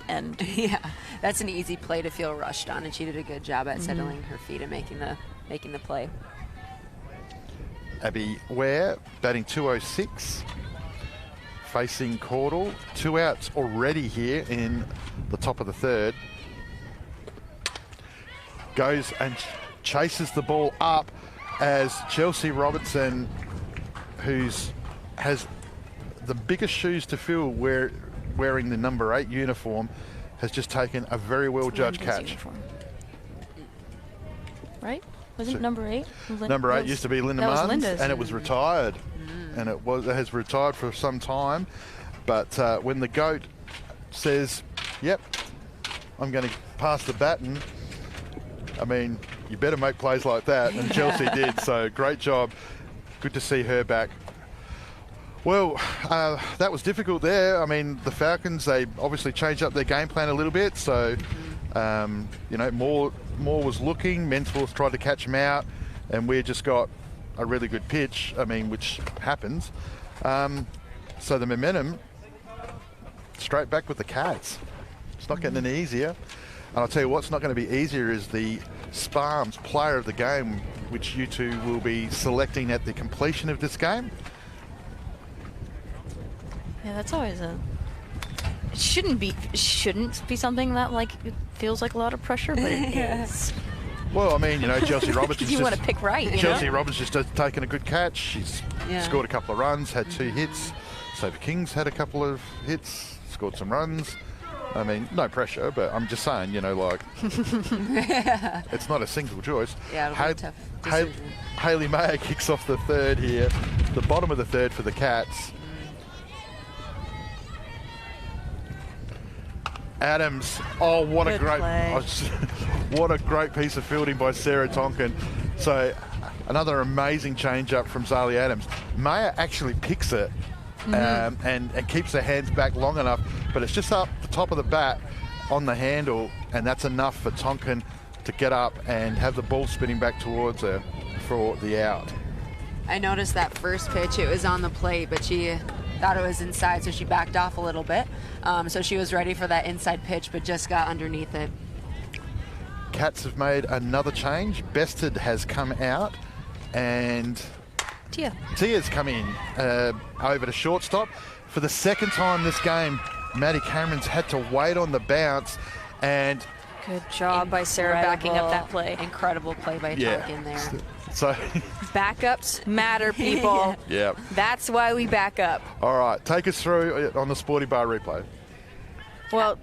end. Yeah, that's an easy play to feel rushed on, and she did a good job at settling her feet and making the play. Abby Ware batting 206, facing Caudle. 2 outs already here in the top of the third. Goes and chases the ball up as Chelsea Robertson, has the biggest shoes to fill wearing the number 8 uniform, has just taken a very well judged Linda's catch. uniform. Right? Wasn't it number 8? Number 8 used to be Linda that was Martins, Linda's. and it was retired. And it has retired for some time. But when the GOAT says, yep, I'm going to pass the baton, I mean, you better make plays like that. And Chelsea did, so great job. Good to see her back. Well, that was difficult there. I mean, the Falcons, they obviously changed up their game plan a little bit. So, Moore was looking. Menforth tried to catch him out. And we just got a really good pitch, which happens. So the momentum, straight back with the Cats. It's not getting any easier. And I'll tell you what's not going to be easier is the Sparms player of the game, which you two will be selecting at the completion of this game. Yeah, that's always it shouldn't be something that it feels like a lot of pressure, but it is. Well, Chelsea Roberts you want to pick right. Chelsea Roberts just taken a good catch. She's scored a couple of runs, had 2 hits. Sophie King's had a couple of hits, scored some runs. No pressure, but I'm just saying, it's not a single choice. Yeah, it'll be a tough decision. Hayley Mayer kicks off the third here, the bottom of the third for the Cats. Adams, what a great what a great piece of fielding by Sarah Tonkin. So another amazing change up from Zali Adams. Mayer actually picks it and keeps her hands back long enough, but it's just up the top of the bat on the handle, and that's enough for Tonkin to get up and have the ball spinning back towards her for the out. I noticed that first pitch, it was on the plate, but she thought it was inside, so she backed off a little bit. So she was ready for that inside pitch, but just got underneath it. Cats have made another change. Bested has come out and Tia's come in over to shortstop. For the second time this game, Maddie Cameron's had to wait on the bounce, and good job by Sarah backing up that play. Incredible play by Tonkin there. So backups matter, people. Yeah. That's why we back up. All right, take us through on the Sporty Bar replay. Well,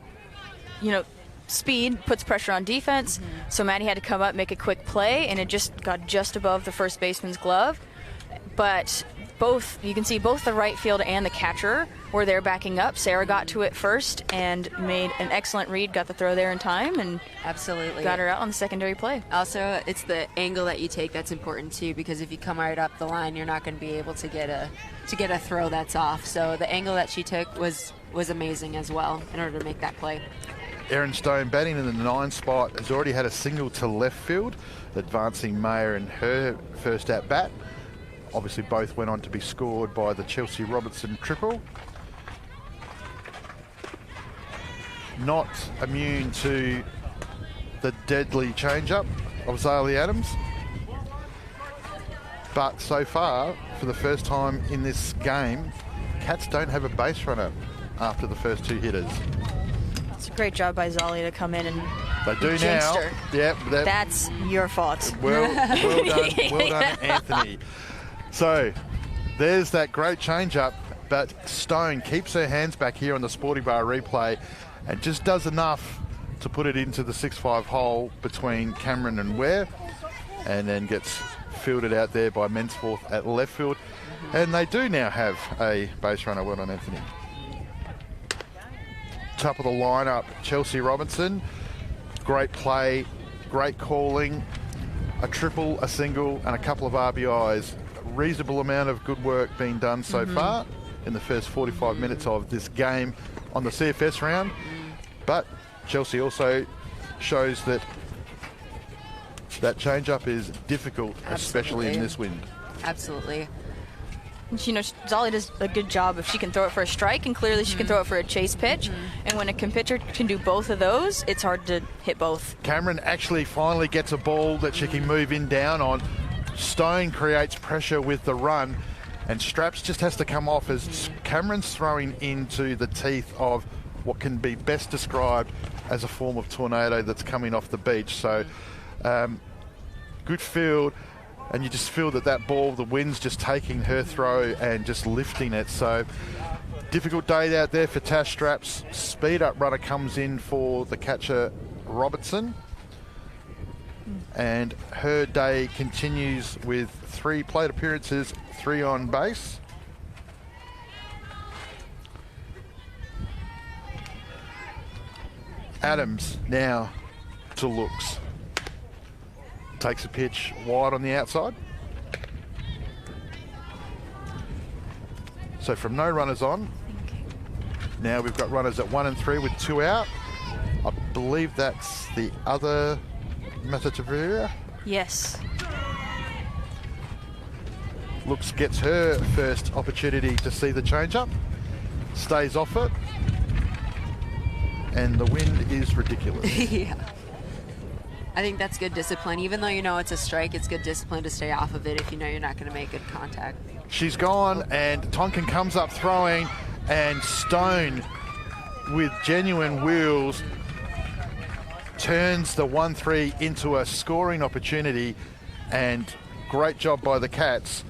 speed puts pressure on defense, so Maddie had to come up, make a quick play, and it just got just above the first baseman's glove. But you can see both the right field and the catcher were there backing up. Sarah got to it first and made an excellent read, got the throw there in time, and absolutely got her out on the secondary play. Also, it's the angle that you take that's important too, because if you come right up the line, you're not going to be able to get a throw that's off. So the angle that she took was amazing as well in order to make that play. Erin Stone batting in the 9 spot has already had a single to left field, advancing Mayer in her first at bat. Obviously, both went on to be scored by the Chelsea Robertson triple. Not immune to the deadly change-up of Zaylee Adams. But so far, for the first time in this game, Cats don't have a base runner after the first 2 hitters. It's a great job by Zali to come in and they do now. her. Yep, That's your fault. Well done, Anthony. So there's that great change-up, but Stone keeps her hands back here on the Sporty Bar replay and just does enough to put it into the 6-5 hole between Cameron and Ware, and then gets fielded out there by Mensforth at left field. And they do now have a base runner. Well done, Anthony. Top of the lineup, Chelsea Robinson. Great play, great calling, a triple, a single, and a couple of RBIs. Reasonable amount of good work being done so far in the first 45 minutes of this game on the CFS round. But Chelsea also shows that change-up is difficult, especially in this wind. Absolutely. Zali does a good job if she can throw it for a strike, and clearly she can throw it for a chase pitch. And when a pitcher can do both of those, it's hard to hit both. Cameron actually finally gets a ball that she can move in down on. Stone creates pressure with the run, and Straps just has to come off as Cameron's throwing into the teeth of what can be best described as a form of tornado that's coming off the beach. So good field, and you just feel that ball, the wind's just taking her throw and just lifting it. So difficult day out there for Tash Straps. Speed up runner comes in for the catcher Robertson, and her day continues with 3 plate appearances, 3 on base. Adams now to looks. Takes a pitch wide on the outside. So from no runners on, now we've got runners at 1 and 3 with 2 out. I believe that's the other Matataviria. Yes. Looks gets her first opportunity to see the change-up. Stays off it. And the wind is ridiculous. Yeah. I think that's good discipline. Even though you know it's a strike, it's good discipline to stay off of it if you know you're not going to make good contact. She's gone, and Tonkin comes up throwing, and Stone, with genuine wheels, turns the 1-3 into a scoring opportunity. And great job by the Cats,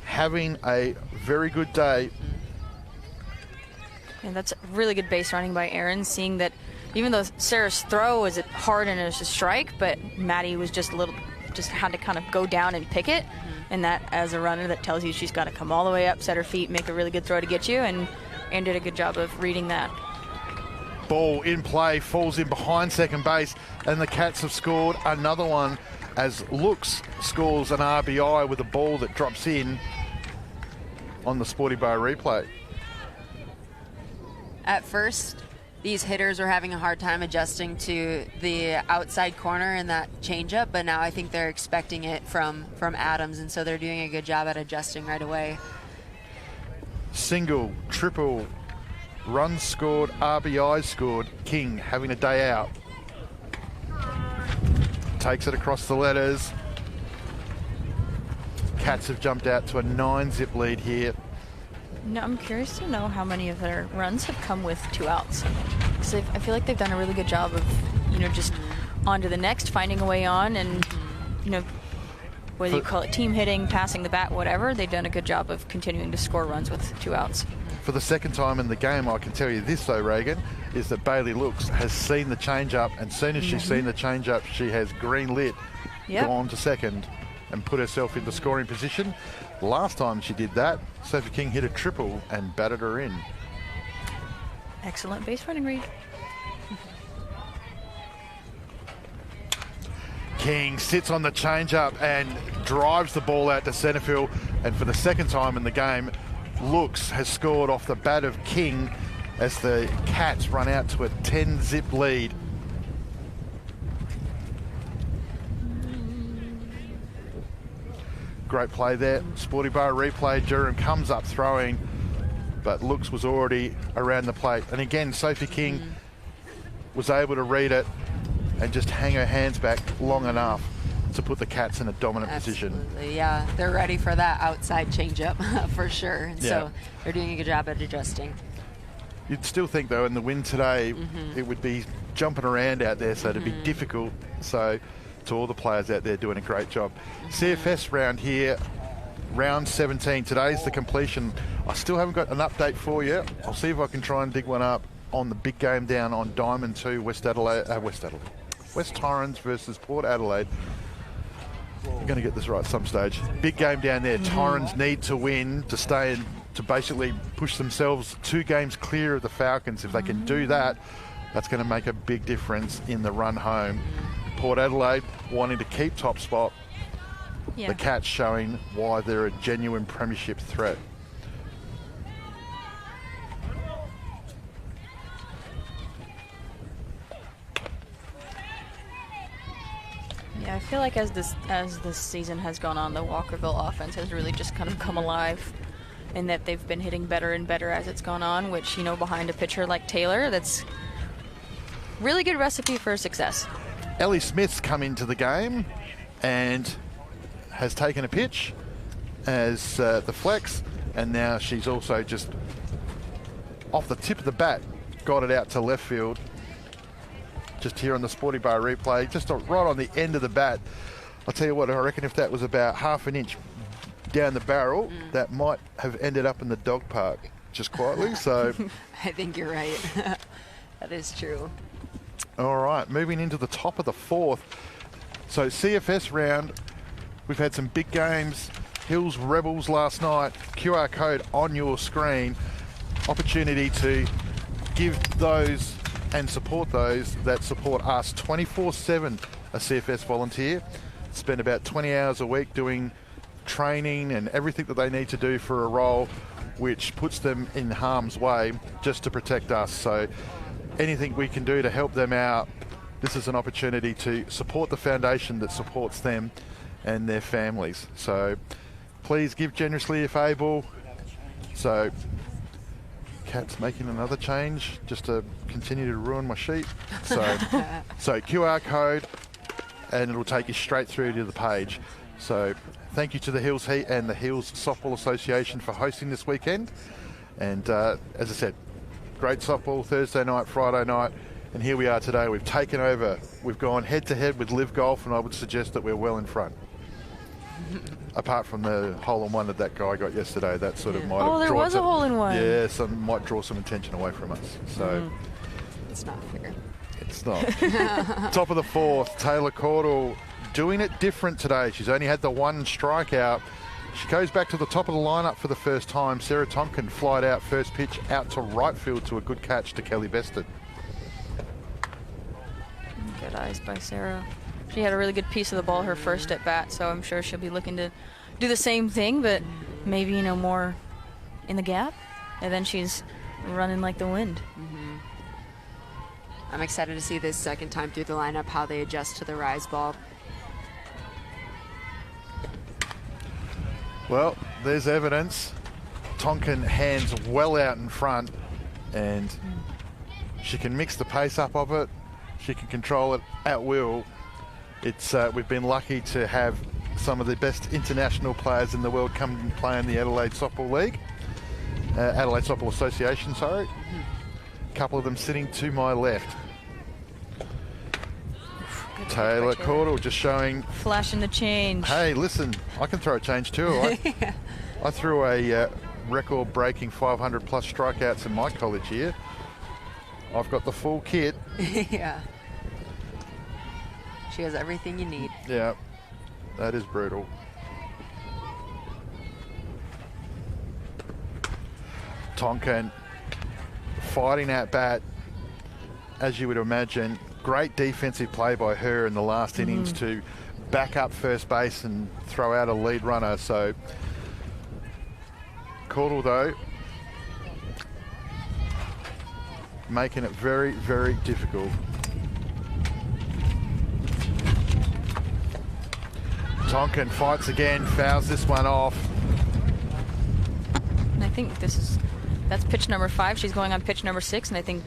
having a very good day. And that's really good base running by Erin, seeing that even though Sarah's throw was hard and it was a strike, but Maddie was just had to kind of go down and pick it. And that, as a runner, that tells you she's got to come all the way up, set her feet, make a really good throw to get you, and did a good job of reading that. Ball in play, falls in behind second base, and the Cats have scored another one as Looks scores an RBI with a ball that drops in on the Sporty Bar replay. At first, these hitters were having a hard time adjusting to the outside corner and that changeup, but now I think they're expecting it from Adams, and so they're doing a good job at adjusting right away. Single, triple, runs scored, RBIs scored. King having a day out. takes it across the letters. Cats have jumped out to a 9-zip lead here. No, I'm curious to know how many of their runs have come with 2 outs. Because I feel like they've done a really good job of, just on to the next, finding a way on, and, whether you call it team hitting, passing the bat, whatever, they've done a good job of continuing to score runs with 2 outs. For the second time in the game, I can tell you this though, Reagan, is that Bailey Looks has seen the change-up, and as soon as she's seen the change-up, she has green lit, gone to second, and put herself into scoring position. Last time she did that, Sophie King hit a triple and batted her in. Excellent base running read. King sits on the change-up and drives the ball out to centre field, and for the second time in the game, Looks has scored off the bat of King as the Cats run out to a 10-zip lead. Great play there. Sporty Bar replay. Durham comes up throwing, but Looks was already around the plate. And again, Sophie King was able to read it and just hang her hands back long enough to put the Cats in a dominant position. Yeah, they're ready for that outside changeup for sure. And so they're doing a good job at adjusting. You'd still think, though, in the wind today, it would be jumping around out there, so it'd be difficult. So to all the players out there doing a great job. CFS round here, round 17. Today's the completion. I still haven't got an update for you. I'll see if I can try and dig one up on the big game down on Diamond 2, West Torrens versus Port Adelaide. We're going to get this right at some stage. Big game down there. Torrens need to win to stay in, to basically push themselves 2 games clear of the Falcons. If they can do that, that's going to make a big difference in the run home. Port Adelaide wanting to keep top spot. The Cats showing why they're a genuine premiership threat. Yeah, I feel like as this season has gone on, the Walkerville offense has really just kind of come alive, in that they've been hitting better and better as it's gone on, which, behind a pitcher like Taylor, that's really good recipe for success. Ellie Smith's come into the game and has taken a pitch as the flex, and now she's also just off the tip of the bat got it out to left field. Just here on the Sporty Bar replay, just right on the end of the bat. I'll tell you what, I reckon if that was about half an inch down the barrel, that might have ended up in the dog park just quietly. So I think you're right. That is true. All right, moving into the top of the 4th. So CFS round, we've had some big games. Hills Rebels last night. QR code on your screen. Opportunity to give those and support those that support us 24/7. A CFS volunteer, spend about 20 hours a week doing training and everything that they need to do for a role which puts them in harm's way just to protect us. So anything we can do to help them out, this is an opportunity to support the foundation that supports them and their families. So please give generously if able. So Cat's making another change just to continue to ruin my sheet. So QR code, and it'll take you straight through to the page. So thank you to the Hills Heat and the Hills Softball Association for hosting this weekend. And as I said, great softball Thursday night, Friday night, and here we are today. We've taken over. We've gone head-to-head with Live Golf, and I would suggest that we're well in front. Apart from the hole-in-one that guy got yesterday, that sort of might have there was a hole-in-one. Yeah, might draw some attention away from us. So it's not fair. It's not. Top of the 4th, Taylor Caudle doing it different today. She's only had the 1 strikeout. She goes back to the top of the lineup for the first time. Sarah Tonkin flied out first pitch out to right field to a good catch to Kelly Beston. Good eyes by Sarah. She had a really good piece of the ball her first at bat, so I'm sure she'll be looking to do the same thing, but maybe, more in the gap. And then she's running like the wind. I'm excited to see this second time through the lineup how they adjust to the rise ball. Well, there's evidence. Tonkin hands well out in front, and she can mix the pace up of it. She can control it at will. we've been lucky to have some of the best international players in the world come and play in the Adelaide Softball League. Adelaide Softball Association, sorry. A couple of them sitting to my left. Taylor Caudle just showing. Flashing the change. Hey, listen, I can throw a change too. I threw a record-breaking 500 plus strikeouts in my college year. I've got the full kit. Yeah. She has everything you need. Yeah, that is brutal. Tonkin fighting that bat, as you would imagine. Great defensive play by her in the last innings to back up first base and throw out a lead runner. So Caudle, though, making it very, very difficult. Tonkin fights again, fouls this one off. And I think that's pitch number 5. She's going on pitch number 6, and I think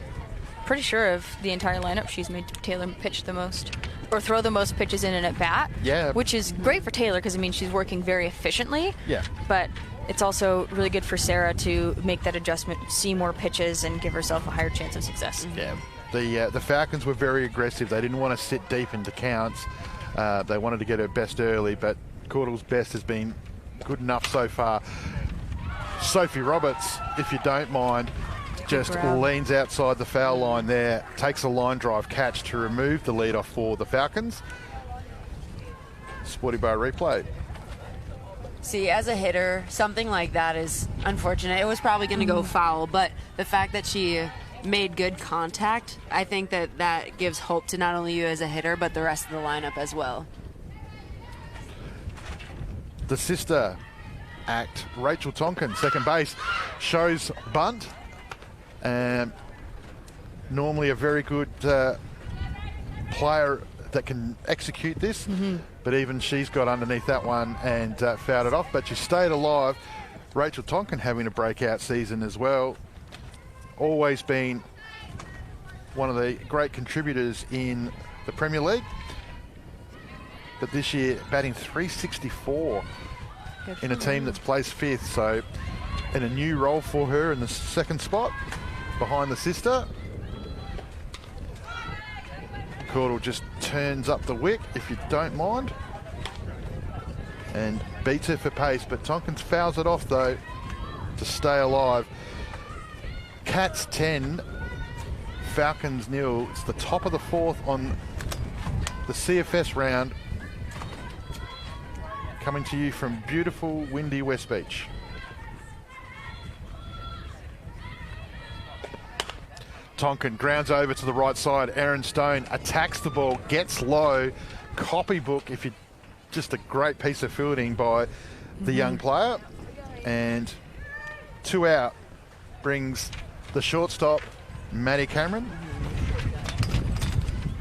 pretty sure of the entire lineup, she's made Taylor pitch the most or throw the most pitches in an at bat. Yeah. Which is great for Taylor because it means she's working very efficiently. Yeah. But it's also really good for Sarah to make that adjustment, see more pitches, and give herself a higher chance of success. Yeah. The Falcons were very aggressive. They didn't want to sit deep into counts. They wanted to get her best early, but Caudle's best has been good enough so far. Sophie Roberts, if you don't mind, just leans outside the foul line there, takes a line drive catch to remove the lead off for the Falcons. Sporty Bar replay. See, as a hitter, something like that is unfortunate. It was probably going to go foul, but the fact that she made good contact, I think that gives hope to not only you as a hitter, but the rest of the lineup as well. The sister act, Rachel Tonkin, second base, shows bunt. Normally a very good player that can execute this, but even she's got underneath that one and fouled it off, but she stayed alive. Rachel Tonkin having a breakout season as well. Always been one of the great contributors in the Premier League, but this year batting .364 in a team that's placed 5th, so in a new role for her in the second spot behind the sister. Caudle just turns up the wick, if you don't mind, and beats her for pace, but Tonkins fouls it off though to stay alive. Cats 10, Falcons 0. It's the top of the 4th on the CFS round, coming to you from beautiful, windy West Beach. Tonkin grounds over to the right side. Erin Stone attacks the ball, gets low. Copybook, if you just a great piece of fielding by the young player. And 2 out brings the shortstop, Maddie Cameron.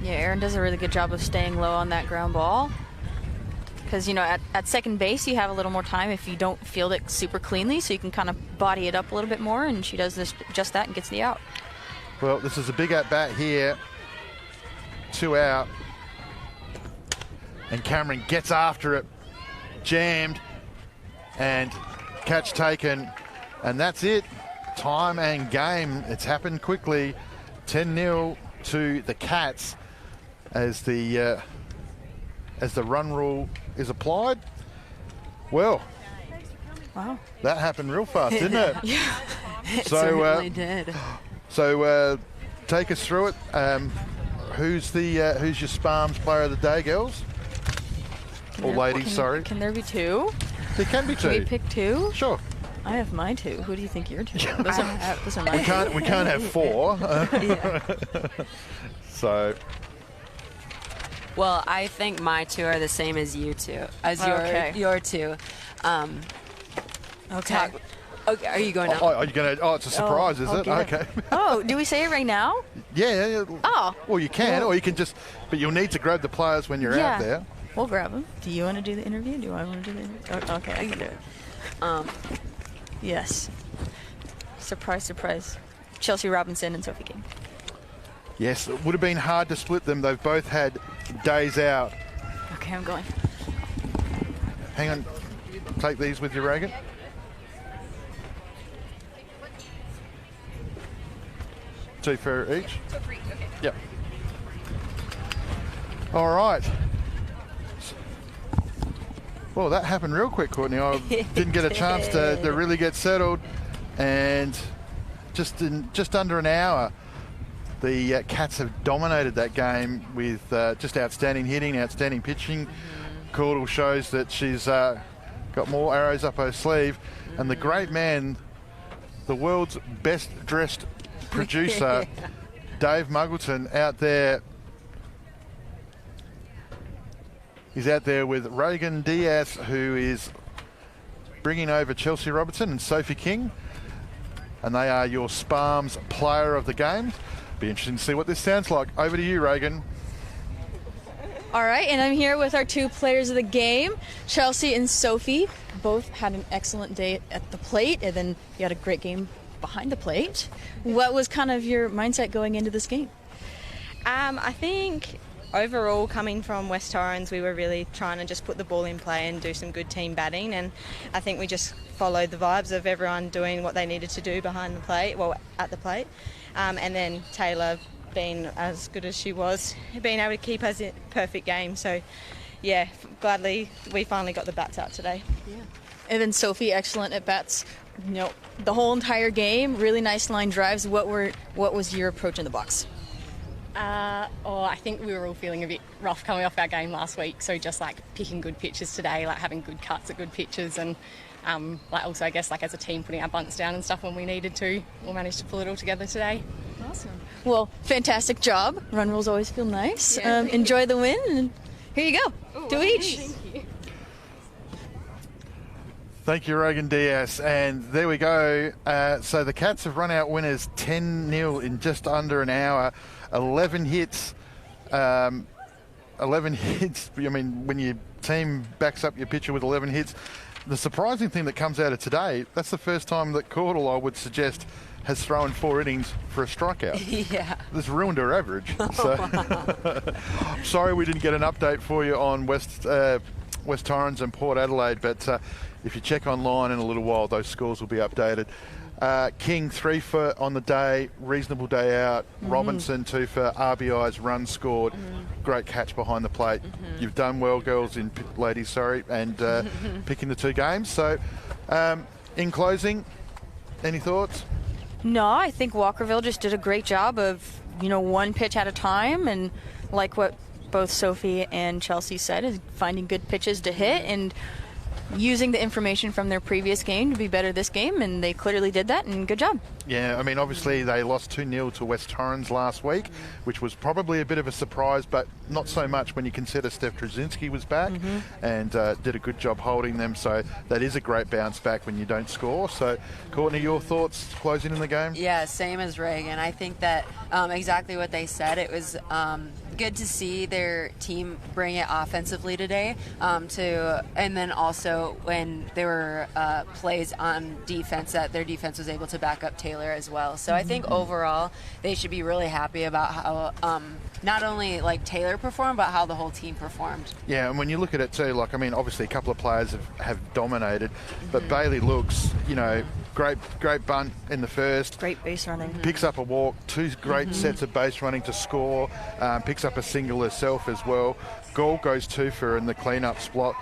Yeah, Erin does a really good job of staying low on that ground ball. Because, you know, at second base, you have a little more time if you don't field it super cleanly, so you can kind of body it up a little bit more, and she does just that and gets the out. Well, this is a big at-bat here. 2 out. And Cameron gets after it. Jammed. And catch taken. And that's it. Time and game. It's happened quickly. 10-0 to the Cats as the run rule is applied. Well, wow, that happened real fast, didn't it? Yeah, it certainly did. So take us through it. Who's your Sparms player of the day, girls? Or ladies, sorry. Can there be 2? There can be 2. Can we pick 2? Sure. I have my 2. Who do you think your 2? Those are my 2. We can't have 4. So. Well, I think my 2 are the same as you 2, as your 2. Okay. Okay, are you going now? Are you going to? Oh, it's a surprise, is it? Okay. Oh, do we say it right now? Yeah. Oh. Well, you can, or you can just, but you'll need to grab the players when you're out there. We'll grab them. Do you want to do the interview? Do I want to do the interview? Oh, okay, I can do it. Yes. Surprise, surprise. Chelsea Robinson and Sophie King. Yes, it would have been hard to split them. They've both had days out Okay, I'm going. Hang on. Take these with you, Reagan. Two for each? Okay. Yep. All right. Well, that happened real quick, Courtney. I didn't get a chance to really get settled. And just under an hour, the Cats have dominated that game with just outstanding hitting, outstanding pitching. Caudle shows that she's got more arrows up her sleeve. And the great man, the world's best dressed producer, Dave Muggleton, out there. He's out there with Reagan Diaz, who is bringing over Chelsea Robertson and Sophie King. And they are your Sparms player of the game. Be interesting to see what this sounds like. Over to you, Reagan. All right, and I'm here with our two players of the game, Chelsea and Sophie. Both had an excellent day at the plate, and then you had a great game behind the plate. What was kind of your mindset going into this game? I think overall, coming from West Torrens, we were really trying to just put the ball in play and do some good team batting, and I think we just followed the vibes of everyone doing what they needed to do behind the plate, well, at the plate, and then Taylor being as good as she was, being able to keep us in perfect game. So yeah, gladly we finally got the bats out today. Yeah. And then Sophie, excellent at bats, you know, the whole entire game, really nice line drives. What was your approach in the box? I think we were all feeling a bit rough coming off our game last week, so just like picking good pitches today, like having good cuts at good pitches, and like also I guess like as a team putting our bunts down and stuff when we needed to. We'll manage to pull it all together today. Awesome. Well, fantastic job. Run rules always feel nice. Yeah, enjoy the win, and here you go. Ooh, Do each. Thank you. Thank you, Reagan Diaz. And there we go. So the Cats have run out winners 10-0 in just under an hour. 11 hits. 11 hits. I mean, when your team backs up your pitcher with 11 hits, the surprising thing that comes out of today, that's the first time that Caudle, I would suggest, has thrown 4 innings for a strikeout. Yeah. This ruined her average. So, sorry we didn't get an update for you on West Torrens and Port Adelaide, but if you check online in a little while, those scores will be updated. King 3 for on the day, reasonable day out. Robinson 2 for RBIs, runs scored. Great catch behind the plate. You've done well, girls, ladies, and picking the 2 games. So, in closing, any thoughts? No, I think Walkerville just did a great job of, you know, one pitch at a time, and like what both Sophie and Chelsea said, is finding good pitches to hit and using the information from their previous game to be better this game, and they clearly did that, and good job. Yeah, I mean, obviously they lost 2-0 to West Torrens last week, which was probably a bit of a surprise, but not so much when you consider Steph Trzynski was back and did a good job holding them. So that is a great bounce back when you don't score. So, Courtney, your thoughts closing in the game? Yeah, same as Reagan. I think that exactly what they said. It was good to see their team bring it offensively today. And then also when there were plays on defense, that their defense was able to back up Taylor as well. So I think overall they should be really happy about how not only like Taylor performed, but how the whole team performed. Yeah, and when you look at it too, like, I mean, obviously a couple of players have dominated, but Bailey looks, you know, great bunt in the first. Great base running. Picks up a walk, 2 great sets of base running to score, picks up a single herself as well. Gould goes 2 for in the clean-up spot.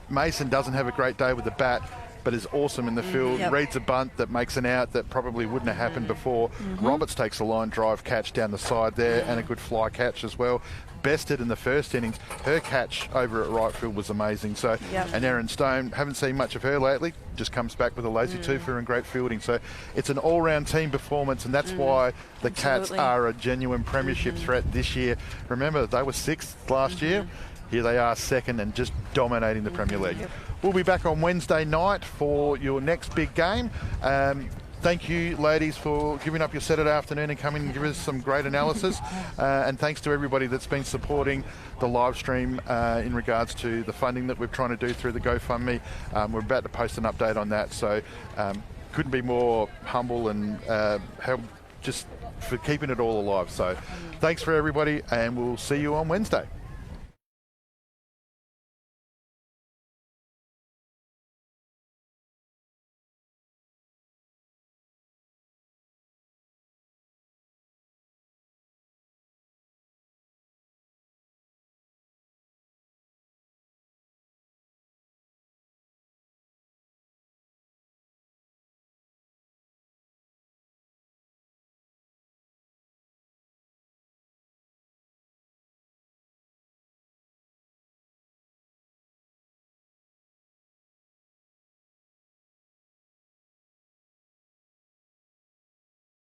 Mason doesn't have a great day with the bat, but is awesome in the field. Reads a bunt that makes an out that probably wouldn't have happened before. Roberts takes a line drive catch down the side there and a good fly catch as well. Bested in the first innings. Her catch over at right field was amazing. So, and Erin Stone, haven't seen much of her lately, just comes back with a lazy 2 for and great fielding. So it's an all-round team performance, and that's why the Cats are a genuine premiership threat this year. Remember, they were 6th last year. Here they are 2nd and just dominating the Premier League. We'll be back on Wednesday night for your next big game. Thank you, ladies, for giving up your Saturday afternoon and coming and give us some great analysis. And thanks to everybody that's been supporting the live stream in regards to the funding that we're trying to do through the GoFundMe. We're about to post an update on that, so couldn't be more humble and help just for keeping it all alive. So thanks for everybody, and we'll see you on Wednesday.